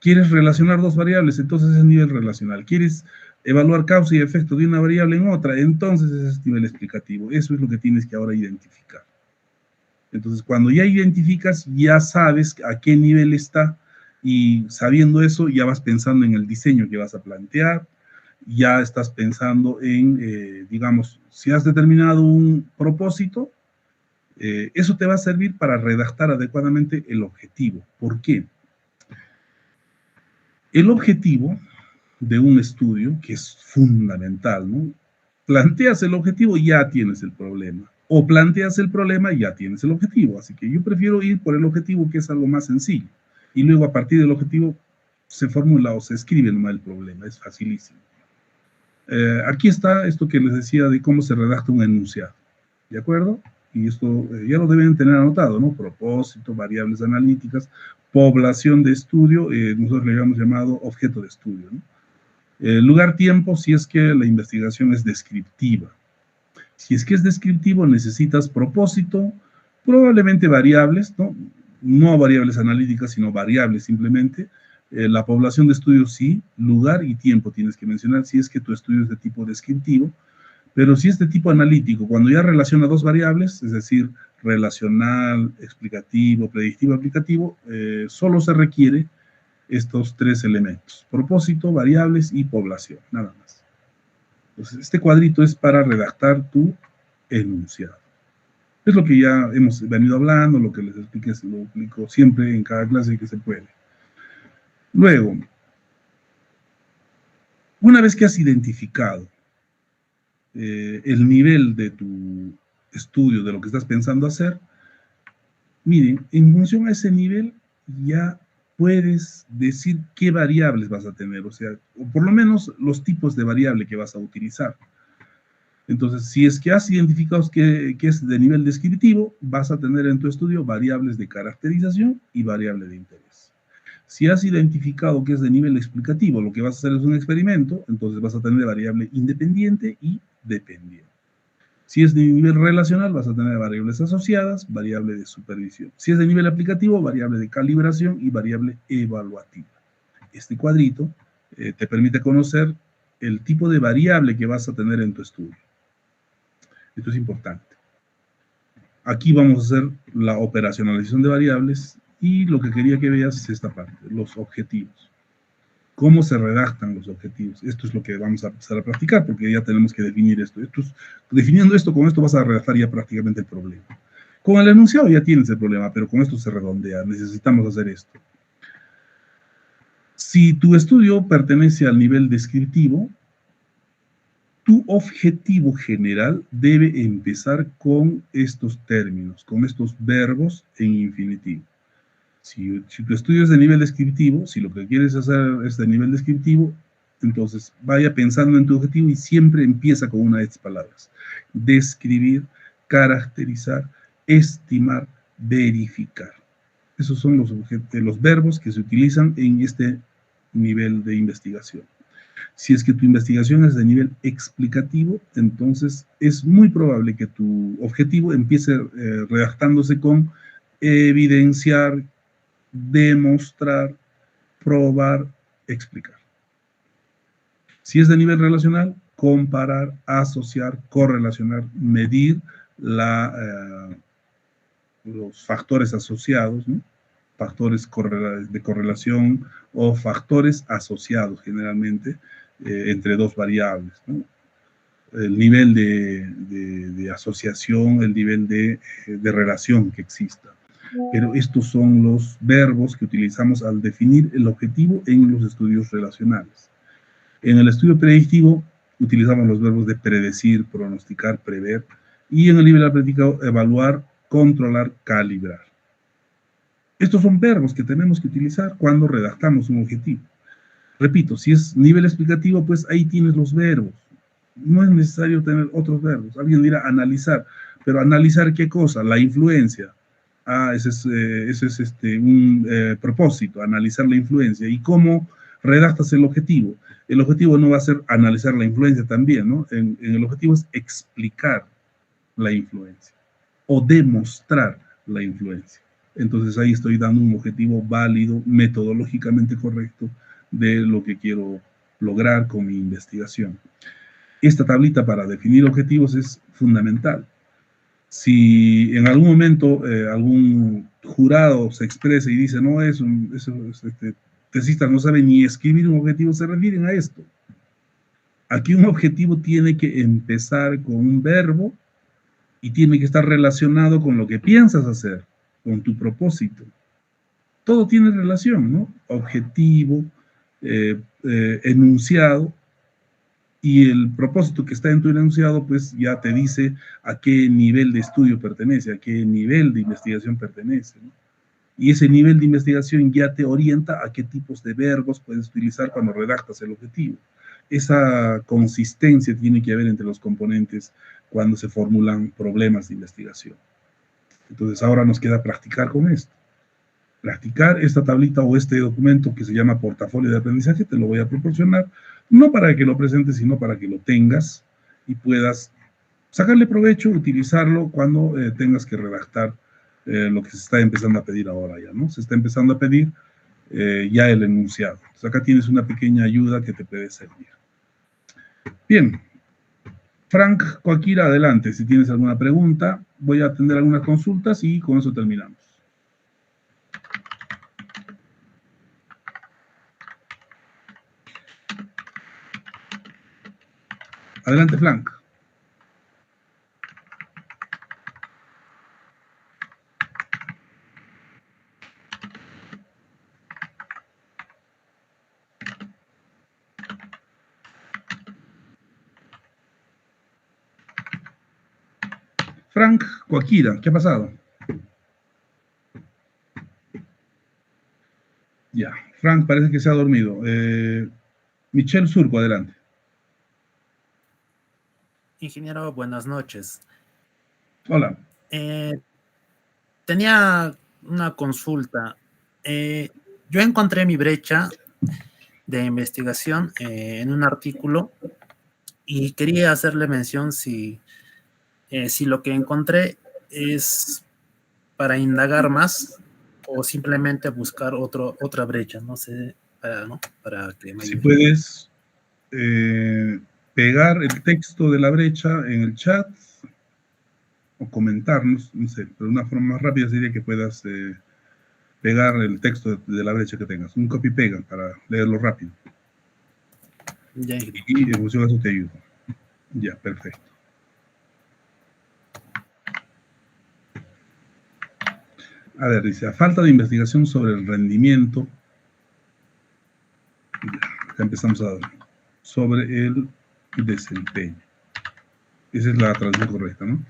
¿Quieres relacionar dos variables? Entonces es nivel relacional. ¿Quieres evaluar causa y efecto de una variable en otra? Entonces ese es nivel explicativo. Eso es lo que tienes que ahora identificar. Entonces, cuando ya identificas, ya sabes a qué nivel está, y sabiendo eso, ya vas pensando en el diseño que vas a plantear, ya estás pensando en, digamos, si has determinado un propósito, eso te va a servir para redactar adecuadamente el objetivo. ¿Por qué? El objetivo de un estudio, que es fundamental, ¿no? Planteas el objetivo, ya tienes el problema. O planteas el problema, ya tienes el objetivo. Así que yo prefiero ir por el objetivo, que es algo más sencillo. Y luego, a partir del objetivo, se formula o se escribe nomás el problema. Es facilísimo. Aquí está esto que les decía de cómo se redacta un enunciado. ¿De acuerdo? Y esto ya lo deben tener anotado, ¿no? Propósito, variables analíticas, población de estudio, nosotros le habíamos llamado objeto de estudio, ¿no? Lugar, tiempo, si es que la investigación es descriptiva. Si es que es descriptivo, necesitas propósito, probablemente variables, ¿no? No variables analíticas, sino variables simplemente. La población de estudio sí, lugar y tiempo tienes que mencionar si es que tu estudio es de tipo descriptivo. Pero si es de tipo analítico, cuando ya relaciona dos variables, es decir, relacional, explicativo, predictivo, aplicativo, solo se requiere estos tres elementos: propósito, variables y población, nada más. Entonces, este cuadrito es para redactar tu enunciado. Es lo que ya hemos venido hablando, lo que les expliqué, lo explico siempre en cada clase que se puede. Luego, una vez que has identificado el nivel de tu estudio, de lo que estás pensando hacer, miren, en función a ese nivel ya puedes decir qué variables vas a tener, o sea, o por lo menos los tipos de variable que vas a utilizar. Entonces, si es que has identificado que es de nivel descriptivo, vas a tener en tu estudio variables de caracterización y variable de interés. Si has identificado que es de nivel explicativo, lo que vas a hacer es un experimento, entonces vas a tener variable independiente y dependiente. Si es de nivel relacional, vas a tener variables asociadas, variable de supervisión. Si es de nivel aplicativo, variable de calibración y variable evaluativa. Este cuadrito te permite conocer el tipo de variable que vas a tener en tu estudio. Esto es importante. Aquí vamos a hacer la operacionalización de variables, y lo que quería que veas es esta parte, los objetivos. ¿Cómo se redactan los objetivos? Esto es lo que vamos a empezar a practicar, porque ya tenemos que definir esto. Definiendo esto, con esto vas a redactar ya prácticamente el problema. Con el enunciado ya tienes el problema, pero con esto se redondea. Necesitamos hacer esto. Si tu estudio pertenece al nivel descriptivo, tu objetivo general debe empezar con estos términos, con estos verbos en infinitivo. Si tu estudio es de nivel descriptivo, si lo que quieres hacer es de nivel descriptivo, entonces vaya pensando en tu objetivo y siempre empieza con una de estas palabras: describir, caracterizar, estimar, verificar. Esos son los verbos que se utilizan en este nivel de investigación. Si es que tu investigación es de nivel explicativo, entonces es muy probable que tu objetivo empiece redactándose con evidenciar, demostrar, probar, explicar. Si es de nivel relacional, comparar, asociar, correlacionar, medir los factores asociados, ¿no? Factores de correlación o factores asociados generalmente entre dos variables, ¿no? El nivel de asociación, el nivel de relación que exista. Pero estos son los verbos que utilizamos al definir el objetivo en los estudios relacionales. En el estudio predictivo utilizamos los verbos de predecir, pronosticar, prever, y en el nivel aplicado evaluar, controlar, calibrar. Estos son verbos que tenemos que utilizar cuando redactamos un objetivo. Repito, si es nivel explicativo, pues ahí tienes los verbos. No es necesario tener otros verbos. Alguien dirá analizar, pero ¿analizar qué cosa? La influencia. Ese es un propósito, analizar la influencia. ¿Y cómo redactas el objetivo? El objetivo no va a ser analizar la influencia también, ¿no? El objetivo es explicar la influencia o demostrar la influencia. Entonces ahí estoy dando un objetivo válido, metodológicamente correcto de lo que quiero lograr con mi investigación. Esta tablita para definir objetivos es fundamental. Si en algún momento algún jurado se expresa y dice, no, tesista no sabe ni escribir un objetivo, se refieren a esto. Aquí un objetivo tiene que empezar con un verbo y tiene que estar relacionado con lo que piensas hacer, con tu propósito. Todo tiene relación, ¿no? Objetivo, enunciado, y el propósito que está en tu enunciado, pues ya te dice a qué nivel de estudio pertenece, a qué nivel de investigación pertenece, ¿no? Y ese nivel de investigación ya te orienta a qué tipos de verbos puedes utilizar cuando redactas el objetivo. Esa consistencia tiene que haber entre los componentes cuando se formulan problemas de investigación. Entonces ahora nos queda practicar con esto. Practicar esta tablita o este documento que se llama portafolio de aprendizaje, te lo voy a proporcionar, no para que lo presentes, sino para que lo tengas y puedas sacarle provecho, utilizarlo cuando tengas que redactar lo que se está empezando a pedir ahora ya, ¿no? Se está empezando a pedir ya el enunciado. Entonces acá tienes una pequeña ayuda que te puede servir. Bien. Frank Coaquira, adelante. Si tienes alguna pregunta, voy a atender algunas consultas y con eso terminamos. Adelante, Frank. Frank Coaquira, ¿qué ha pasado? Ya, Frank parece que se ha dormido. Michelle Surco, adelante. Ingeniero, buenas noches. Hola. Tenía una consulta. Yo encontré mi brecha de investigación en un artículo y quería hacerle mención si lo que encontré es para indagar más o simplemente buscar otra brecha. No sé, para que me si puedes pegar el texto de la brecha en el chat o comentarnos, no sé, pero una forma más rápida sería que puedas pegar el texto de la brecha que tengas, un copy-pega para leerlo rápido. Ya. Y en función de eso te ayudo. Ya, perfecto. A ver, dice, a falta de investigación sobre el rendimiento, ya, acá empezamos a ver, sobre el desempeño. Esa es la traducción correcta, ¿no?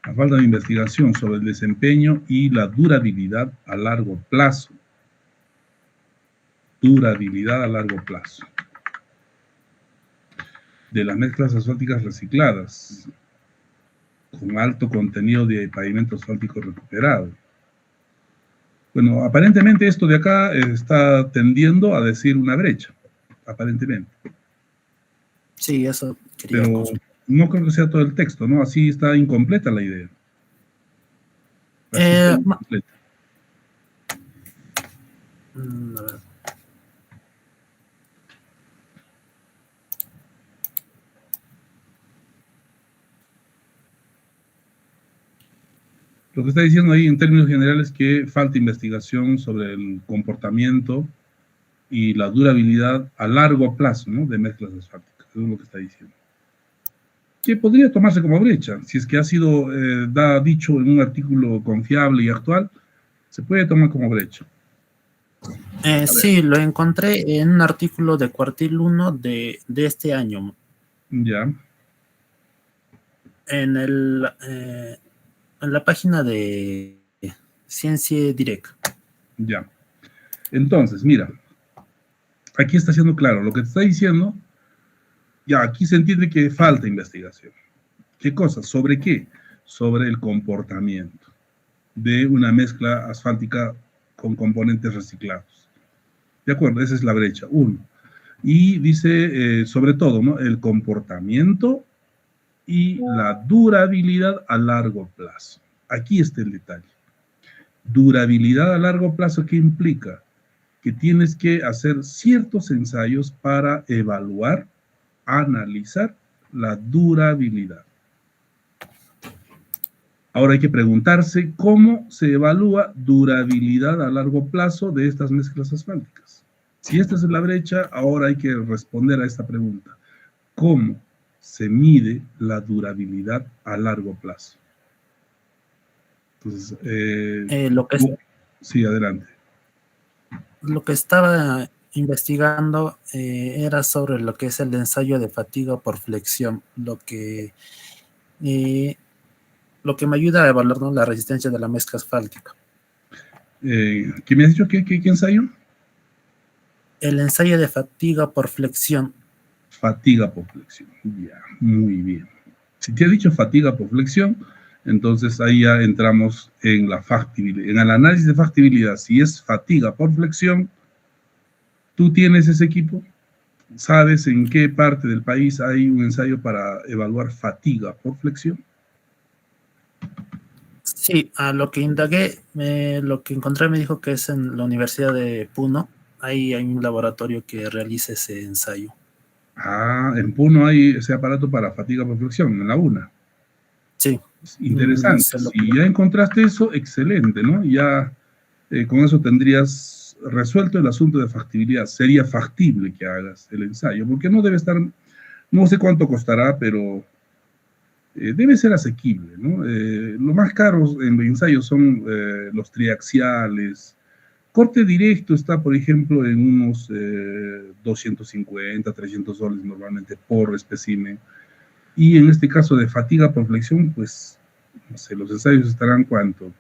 A falta de investigación sobre el desempeño y la durabilidad a largo plazo. Durabilidad a largo plazo. De las mezclas asfálticas recicladas, con alto contenido de pavimento asfáltico recuperado. Bueno, aparentemente esto de acá está tendiendo a decir una brecha, aparentemente. Sí, eso quería Pero consultar. no creo que sea todo el texto, ¿no? Así está incompleta la idea. Así está Eh, ma- incompleta. a ver. Lo que está diciendo ahí en términos generales es que falta investigación sobre el comportamiento y la durabilidad a largo plazo, ¿no? De mezclas asfálticas. Eso es lo que está diciendo. Que podría tomarse como brecha. Si es que ha sido dicho en un artículo confiable y actual, se puede tomar como brecha. Sí, lo encontré en un artículo de Cuartil 1 de este año, Ya, en en la página de Ciencia Direct. ya. Entonces, mira, aquí está siendo claro. Lo que te está diciendo, ya, aquí se entiende que falta investigación. ¿Qué cosa? ¿Sobre qué? Sobre el comportamiento de una mezcla asfáltica con componentes reciclados. De acuerdo, esa es la brecha, uno. Y dice, sobre todo, ¿no? El comportamiento y la durabilidad a largo plazo. Aquí está el detalle. Durabilidad a largo plazo, ¿qué implica? Que tienes que hacer ciertos ensayos para evaluar, analizar la durabilidad. Ahora hay que preguntarse cómo se evalúa durabilidad a largo plazo de estas mezclas asfálticas. Si esta es la brecha, ahora hay que responder a esta pregunta. ¿Cómo se mide la durabilidad a largo plazo? Entonces, Lo que, sí, adelante. lo que estaba investigando era sobre lo que es el ensayo de fatiga por flexión, eh, lo que me ayuda a evaluar, ¿no?, la resistencia de la mezcla asfáltica. ¿Qué me has dicho? ¿Qué ensayo? El ensayo de fatiga por flexión. Fatiga por flexión. Ya, muy bien. Si te he dicho fatiga por flexión, entonces ahí ya entramos en la factibilidad, en el análisis de factibilidad. Si es fatiga por flexión, tú tienes ese equipo, sabes en qué parte del país hay un ensayo para evaluar fatiga por flexión. Sí, a lo que indagué, lo que encontré me dijo que es en la Universidad de Puno. Ahí hay un laboratorio que realiza ese ensayo. Ah, en Puno hay ese aparato para fatiga por flexión, en la UNA. Sí. Interesante. Se lo- Si ya encontraste eso, excelente, ¿no? Ya con eso tendrías resuelto el asunto de factibilidad. Sería factible que hagas el ensayo, porque no debe estar, no sé cuánto costará, pero debe ser asequible, ¿no? Lo más caros en ensayos son los triaxiales. Corte directo está, por ejemplo, en unos 250, 300 soles normalmente por espécimen. Y en este caso de fatiga por flexión, pues, no sé, los ensayos estarán ¿cuánto?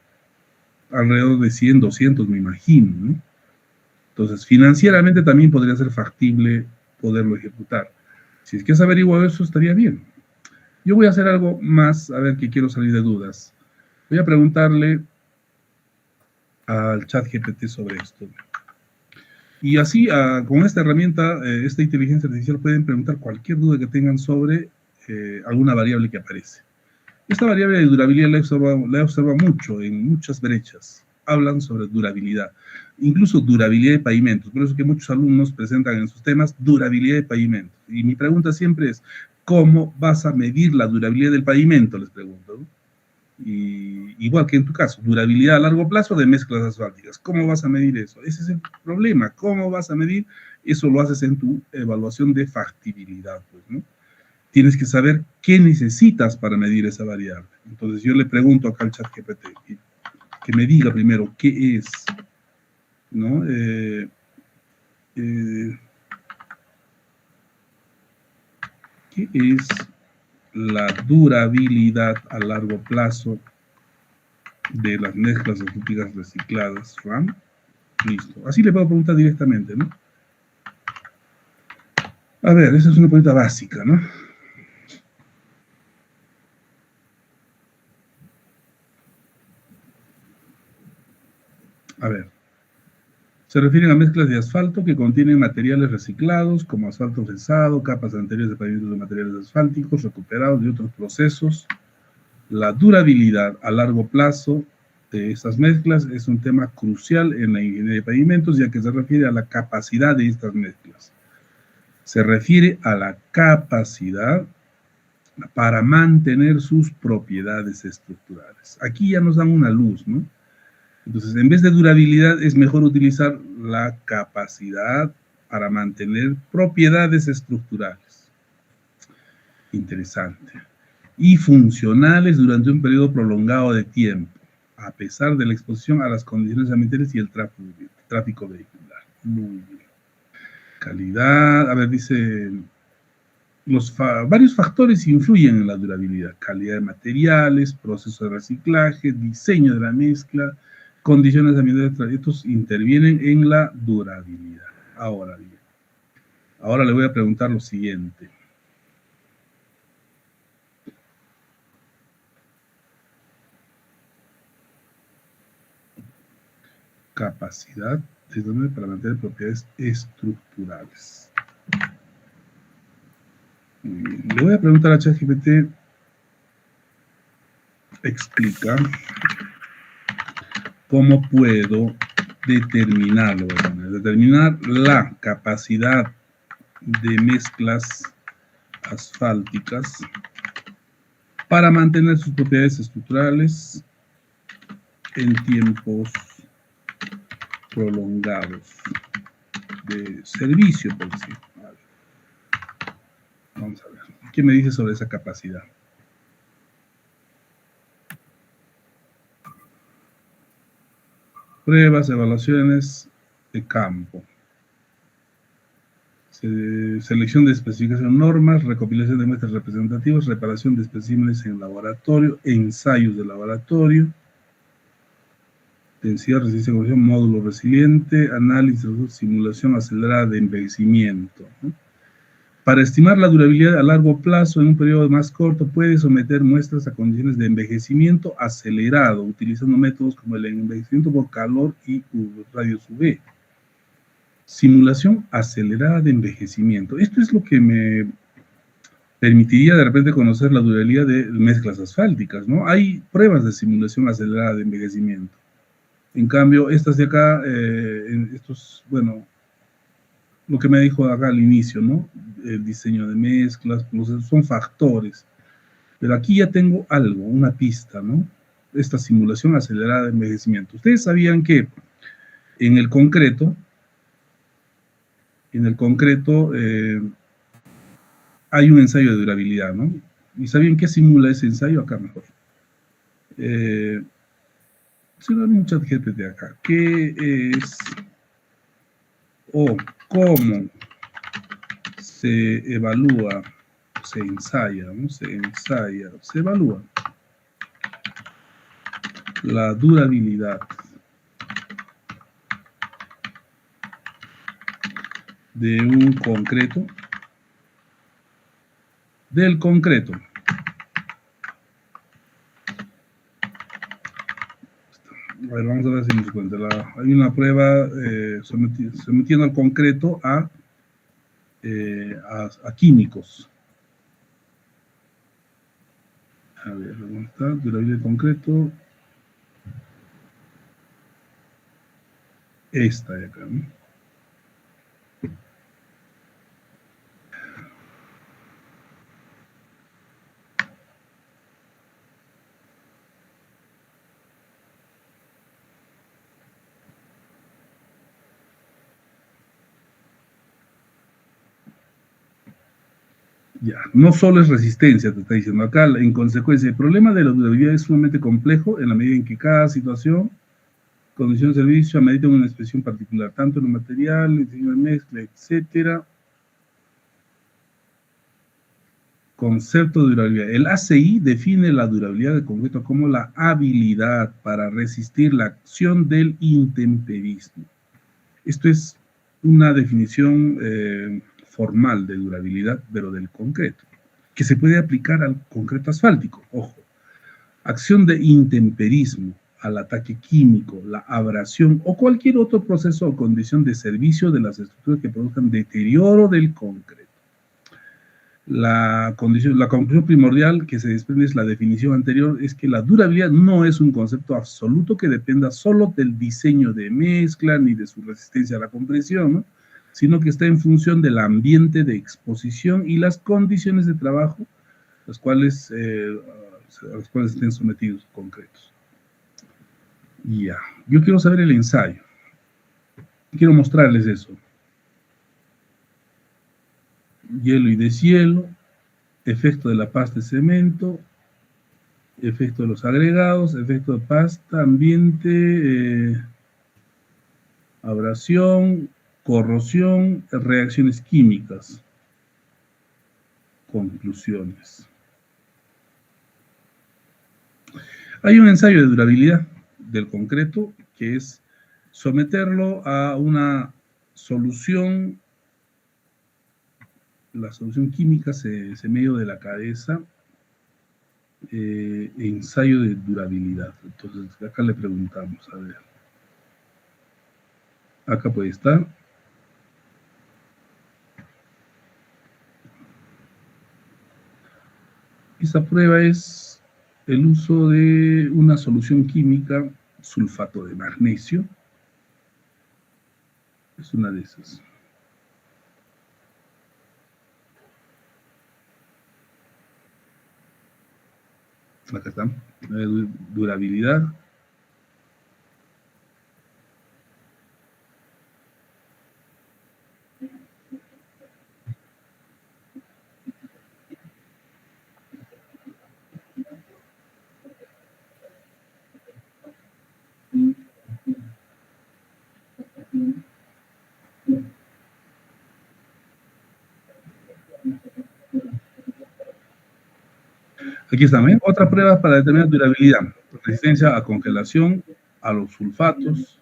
Alrededor de 100, 200, me imagino, ¿no? Entonces, financieramente también podría ser factible poderlo ejecutar. Si es que has averiguado eso, estaría bien. Yo voy a hacer algo más, a ver que quiero salir de dudas. Voy a preguntarle al chat GPT sobre esto. Y así, con esta herramienta, esta inteligencia artificial, pueden preguntar cualquier duda que tengan sobre alguna variable que aparece. Esta variable de durabilidad la he observado mucho en muchas brechas. Hablan sobre durabilidad, incluso durabilidad de pavimentos. Por eso que muchos alumnos presentan en sus temas durabilidad de pavimentos. Y mi pregunta siempre es, ¿cómo vas a medir la durabilidad del pavimento? Les pregunto, ¿no? Y, igual que en tu caso, durabilidad a largo plazo de mezclas asfálticas. ¿Cómo vas a medir eso? Ese es el problema. ¿Cómo vas a medir? Eso lo haces en tu evaluación de factibilidad, pues, ¿no? Tienes que saber qué necesitas para medir esa variable. Entonces yo le pregunto acá al chat GPT que me diga primero qué es, ¿no? ¿Qué es la durabilidad a largo plazo de las mezclas asfálticas recicladas, RAM? Listo. Así le puedo preguntar directamente, ¿no? A ver, esa es una pregunta básica, ¿no? A ver. Se refieren a mezclas de asfalto que contienen materiales reciclados, como asfalto fresado, capas anteriores de pavimentos de materiales asfálticos recuperados y otros procesos. La durabilidad a largo plazo de estas mezclas es un tema crucial en la ingeniería de pavimentos, ya que se refiere a la capacidad de estas mezclas. Se refiere a la capacidad para mantener sus propiedades estructurales. Aquí ya nos dan una luz, ¿no? Entonces, en vez de durabilidad, es mejor utilizar la capacidad para mantener propiedades estructurales. Interesante. Y funcionales durante un periodo prolongado de tiempo, a pesar de la exposición a las condiciones ambientales y el tráfico vehicular. Muy bien. Calidad, a ver, dice, varios factores influyen en la durabilidad. Calidad de materiales, proceso de reciclaje, diseño de la mezcla, condiciones ambientales, estos intervienen en la durabilidad. Ahora bien, ahora le voy a preguntar lo siguiente. Capacidad para mantener propiedades estructurales. Muy bien. Le voy a preguntar a ChatGPT, explica cómo puedo determinarlo, determinar la capacidad de mezclas asfálticas para mantener sus propiedades estructurales en tiempos prolongados de servicio, por decirlo. Vamos a ver, ¿qué me dice sobre esa capacidad? Pruebas, evaluaciones de campo. Selección de especificación, normas, recopilación de muestras representativas, reparación de especímenes en laboratorio, ensayos de laboratorio, densidad, resistencia, corrosión, módulo resiliente, análisis, simulación acelerada de envejecimiento, ¿no? Para estimar la durabilidad a largo plazo en un periodo más corto, puede someter muestras a condiciones de envejecimiento acelerado, utilizando métodos como el envejecimiento por calor y rayos UV. Simulación acelerada de envejecimiento. Esto es lo que me permitiría de repente conocer la durabilidad de mezclas asfálticas, ¿no? Hay pruebas de simulación acelerada de envejecimiento. En cambio, estas de acá, bueno, lo que me dijo acá al inicio, ¿no? El diseño de mezclas, son factores. Pero aquí ya tengo algo, una pista, ¿no? Esta simulación acelerada de envejecimiento. Ustedes sabían que en el concreto hay un ensayo de durabilidad, ¿no? ¿Y sabían qué simula ese ensayo? Acá mejor. Se da un chat GPT acá. ¿Qué es o cómo se evalúa, se ensaya, ¿no? Se evalúa la durabilidad de un concreto, del concreto? A ver, vamos a ver si nos cuenta. Hay una prueba sometiendo al concreto a químicos. A ver, ¿dónde está? Durabilidad de concreto. Esta de acá, ¿no? Ya, no solo es resistencia, te está diciendo acá, en consecuencia, el problema de la durabilidad es sumamente complejo en la medida en que cada situación, condición de servicio, amerita una expresión particular, tanto en el material, el diseño de mezcla, etcétera. Concepto de durabilidad. El ACI define la durabilidad del concreto como la habilidad para resistir la acción del intemperismo. Esto es una definición formal de durabilidad, pero del concreto, que se puede aplicar al concreto asfáltico. Ojo, acción de intemperismo, al ataque químico, la abrasión o cualquier otro proceso o condición de servicio de las estructuras que produzcan deterioro del concreto. La conclusión primordial que se desprende es la definición anterior, es que la durabilidad no es un concepto absoluto que dependa solo del diseño de mezcla ni de su resistencia a la compresión, ¿no? Sino que está en función del ambiente de exposición y las condiciones de trabajo a las cuales estén sometidos concretos. Ya, yo quiero saber el ensayo. Quiero mostrarles eso. Hielo y deshielo, efecto de la pasta de cemento, efecto de los agregados, efecto de pasta, ambiente, abrasión, corrosión, reacciones químicas. Conclusiones. Hay un ensayo de durabilidad del concreto que es someterlo a una solución. La solución química se medio de la cabeza, ensayo de durabilidad. Entonces, acá le preguntamos, a ver. Acá puede estar. Esta prueba es el uso de una solución química, sulfato de magnesio. Es una de esas. Acá está, durabilidad. Aquí está, ¿eh? Otra prueba para determinar durabilidad. Resistencia a congelación, a los sulfatos.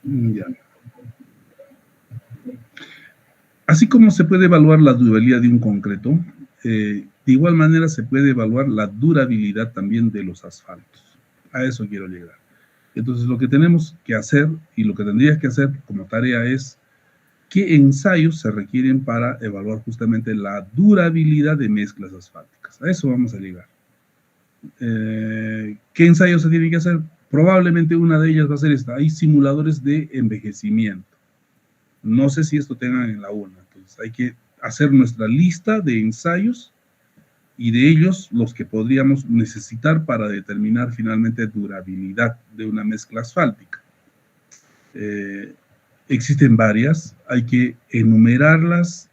Ya. Así como se puede evaluar la durabilidad de un concreto, de igual manera se puede evaluar la durabilidad también de los asfaltos. A eso quiero llegar. Entonces, lo que tenemos que hacer y lo que tendrías que hacer como tarea es qué ensayos se requieren para evaluar justamente la durabilidad de mezclas asfálticas. A eso vamos a llegar. ¿Qué ensayos se tienen que hacer? Probablemente una de ellas va a ser esta. Hay simuladores de envejecimiento. No sé si esto tengan en la UNA. Entonces hay que hacer nuestra lista de ensayos y de ellos los que podríamos necesitar para determinar finalmente durabilidad de una mezcla asfáltica. Existen varias, hay que enumerarlas,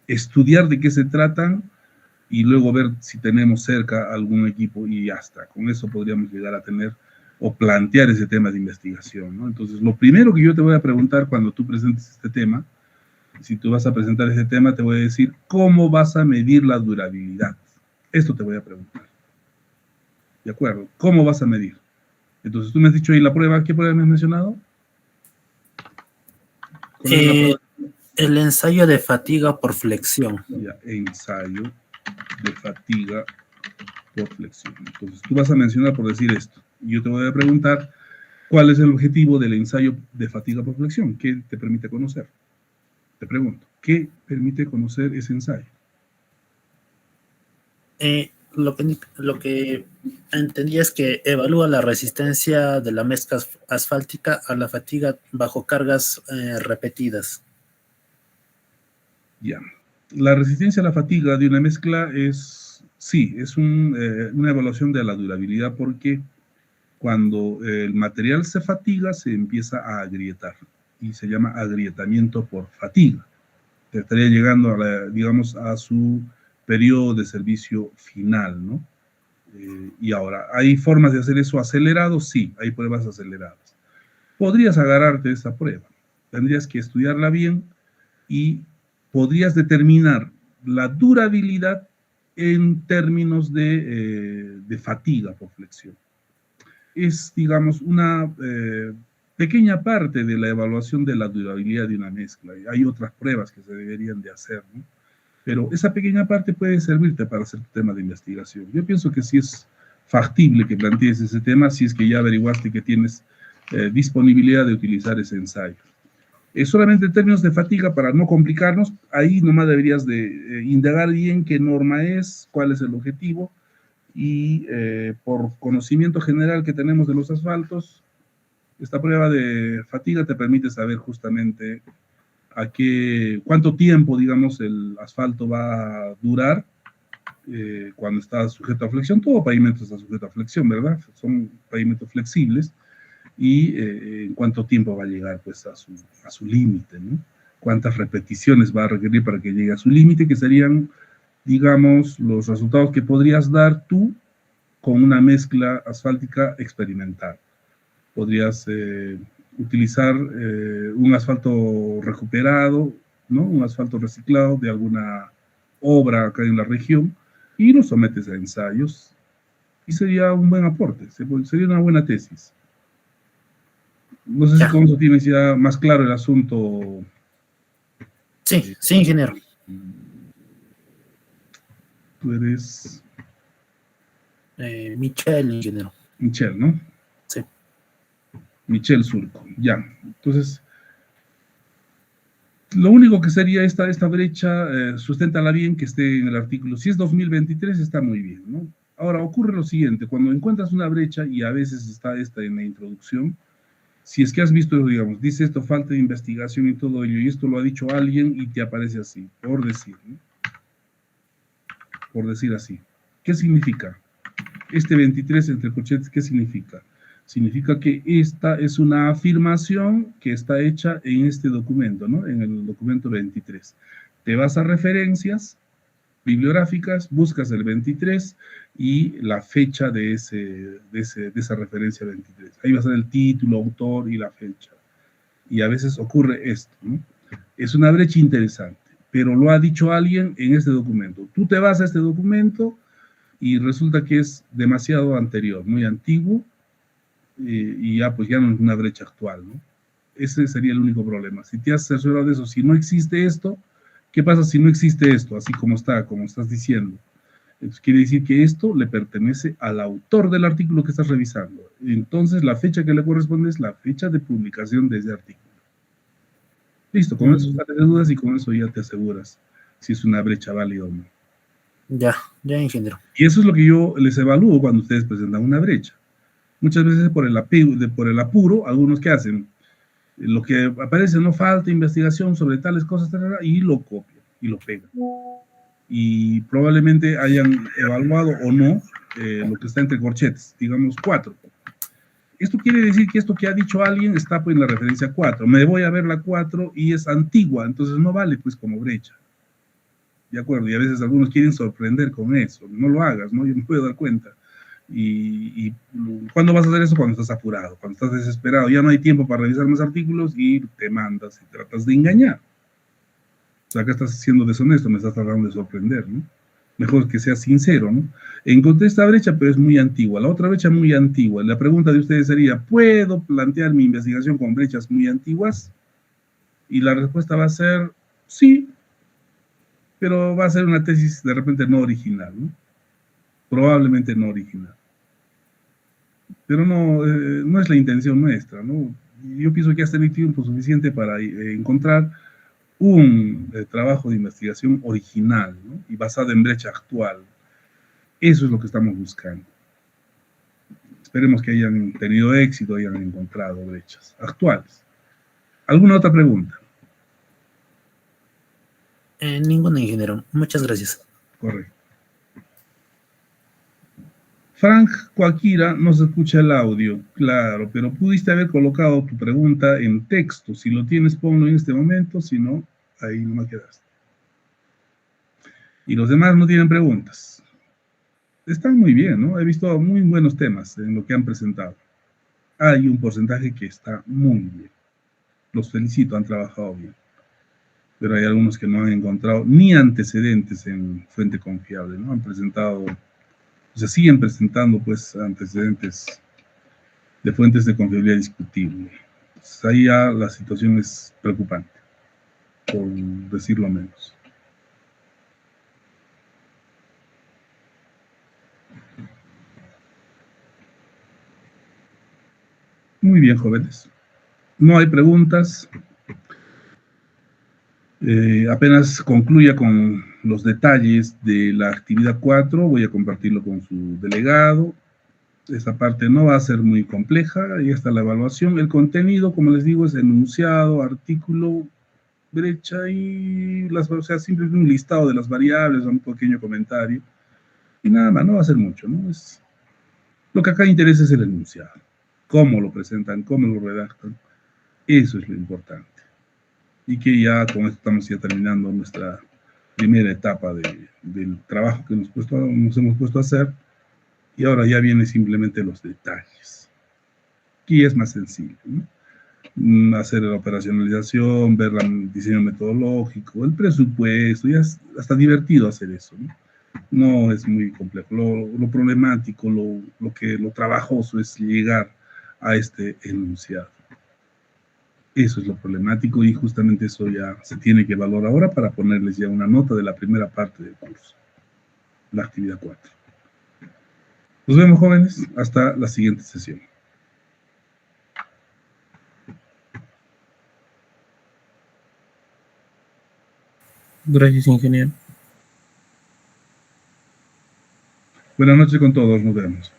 estudiar de qué se tratan y luego ver si tenemos cerca algún equipo y ya está. Con eso podríamos llegar a tener o plantear ese tema de investigación, ¿no? Entonces, lo primero que yo te voy a preguntar cuando tú presentes este tema, si tú vas a presentar ese tema, te voy a decir cómo vas a medir la durabilidad. Esto te voy a preguntar. ¿De acuerdo? ¿Cómo vas a medir? Entonces, tú me has dicho ahí la prueba. ¿Qué prueba me has mencionado? ¿Cuál es la prueba? El ensayo de fatiga por flexión. Ya, ensayo de fatiga por flexión. Entonces, tú vas a mencionar por decir esto. Y yo te voy a preguntar cuál es el objetivo del ensayo de fatiga por flexión. ¿Qué te permite conocer? Te pregunto, ¿qué permite conocer ese ensayo? Lo que entendí es que evalúa la resistencia de la mezcla asfáltica a la fatiga bajo cargas repetidas. Ya. La resistencia a la fatiga de una mezcla es, sí, es una evaluación de la durabilidad porque cuando el material se fatiga se empieza a agrietar y se llama agrietamiento por fatiga. Te estaría llegando, digamos, a su periodo de servicio final, ¿no? Y ahora, ¿hay formas de hacer eso acelerado? Sí, hay pruebas aceleradas. Podrías agarrarte esa prueba, tendrías que estudiarla bien y podrías determinar la durabilidad en términos de fatiga por flexión. Es, digamos, una pequeña parte de la evaluación de la durabilidad de una mezcla. Hay otras pruebas que se deberían de hacer, ¿no? Pero esa pequeña parte puede servirte para hacer tu tema de investigación. Yo pienso que sí es factible que plantees ese tema si es que ya averiguaste que tienes disponibilidad de utilizar ese ensayo. Solamente en términos de fatiga, para no complicarnos, ahí nomás deberías de indagar bien qué norma es, cuál es el objetivo, y por conocimiento general que tenemos de los asfaltos, esta prueba de fatiga te permite saber justamente cuánto tiempo, digamos, el asfalto va a durar cuando está sujeto a flexión. Todo pavimento está sujeto a flexión, ¿verdad? Son pavimentos flexibles. Y en cuánto tiempo va a llegar pues a su límite, ¿no? Cuántas repeticiones va a requerir para que llegue a su límite, que serían, digamos, los resultados que podrías dar tú con una mezcla asfáltica experimental. Podrías utilizar un asfalto recuperado, ¿no? Un asfalto reciclado de alguna obra acá en la región, y lo sometes a ensayos, y sería un buen aporte, sería una buena tesis. No sé si con eso tienes ya más claro el asunto. Sí, sí, ingeniero. Tú eres... Michelle, ingeniero. Michelle, ¿no? Sí. Michelle Surco, ya. Entonces, lo único que sería esta brecha, susténtala bien que esté en el artículo. Si es 2023, está muy bien, ¿no? Ahora, ocurre lo siguiente, cuando encuentras una brecha, y a veces está esta en la introducción, si es que has visto, digamos, dice esto, falta de investigación y todo ello, y esto lo ha dicho alguien y te aparece así, por decir, ¿no? Por decir así. ¿Qué significa? Este 23 entre corchetes, ¿qué significa? Significa que esta es una afirmación que está hecha en este documento, ¿no? En el documento 23. Te vas a referencias bibliográficas, buscas el 23 y la fecha de esa referencia 23. Ahí va a ser el título, autor y la fecha. Y a veces ocurre esto, ¿no? Es una brecha interesante, pero lo ha dicho alguien en este documento. Tú te vas a este documento y resulta que es demasiado anterior, muy antiguo, y ya pues ya no es una brecha actual, ¿no? Ese sería el único problema. Si te has cerciorado de eso, si no existe esto, ¿qué pasa si no existe esto, así como está, como estás diciendo? Entonces, quiere decir que esto le pertenece al autor del artículo que estás revisando. Entonces, la fecha que le corresponde es la fecha de publicación de ese artículo. Listo, con eso sales de dudas y con eso ya te aseguras si es una brecha válida o no. Ya, ingeniero. Y eso es lo que yo les evalúo cuando ustedes presentan una brecha. Muchas veces por el apuro, algunos que hacen, lo que aparece no falta investigación sobre tales cosas, y lo copian y lo pegan. Y probablemente hayan evaluado o no lo que está entre corchetes, digamos 4. Esto quiere decir que esto que ha dicho alguien está pues en la referencia 4. Me voy a ver la 4 y es antigua, entonces no vale pues como brecha. ¿De acuerdo? Y a veces algunos quieren sorprender con eso. No lo hagas, ¿no? Yo me puedo dar cuenta. Y ¿cuándo vas a hacer eso? Cuando estás apurado, cuando estás desesperado, ya no hay tiempo para revisar más artículos y te mandas y tratas de engañar. O sea, acá estás siendo deshonesto, me estás tratando de sorprender, ¿no? Mejor que seas sincero, ¿no? Encontré esta brecha, pero es muy antigua. La otra brecha muy antigua. La pregunta de ustedes sería, ¿puedo plantear mi investigación con brechas muy antiguas? Y la respuesta va a ser sí, pero va a ser una tesis de repente no original, ¿no? Probablemente no original. Pero no es la intención nuestra, ¿no? Yo pienso que has tenido tiempo suficiente para encontrar un trabajo de investigación original, ¿no? Y basado en brecha actual. Eso es lo que estamos buscando. Esperemos que hayan tenido éxito, hayan encontrado brechas actuales. ¿Alguna otra pregunta? Ninguna, ingeniero. Muchas gracias. Correcto. Frank Coaquira no se escucha el audio, claro, pero pudiste haber colocado tu pregunta en texto. Si lo tienes, ponlo en este momento, si no, ahí no me quedaste. Y los demás no tienen preguntas. Están muy bien, ¿no? He visto muy buenos temas en lo que han presentado. Hay un porcentaje que está muy bien. Los felicito, han trabajado bien. pero hay algunos que no han encontrado ni antecedentes en fuente confiable, ¿no? Han presentado, o sea, siguen presentando, pues, antecedentes de fuentes de confiabilidad discutible. Entonces, ahí ya la situación es preocupante, por decirlo menos. Muy bien, jóvenes. No hay preguntas. Apenas concluya con los detalles de la actividad 4, voy a compartirlo con su delegado. Esta parte no va a ser muy compleja, ahí está la evaluación. El contenido, como les digo, es enunciado, artículo, brecha y o sea, simplemente un listado de las variables, un pequeño comentario. Y nada más, no va a ser mucho, ¿no? Lo que acá interesa es el enunciado. Cómo lo presentan, cómo lo redactan. Eso es lo importante. Y que ya con esto estamos ya terminando nuestra primera etapa del trabajo que nos hemos puesto a hacer. Y ahora ya vienen simplemente los detalles. Aquí es más sencillo, ¿no? Hacer la operacionalización, ver el diseño metodológico, el presupuesto, ya es hasta divertido hacer eso, ¿no? No es muy complejo. Lo problemático, lo trabajoso es llegar a este enunciado. Eso es lo problemático y justamente eso ya se tiene que evaluar ahora para ponerles ya una nota de la primera parte del curso, la actividad 4. Nos vemos, jóvenes, hasta la siguiente sesión. Gracias, ingeniero. Buenas noches con todos, nos vemos.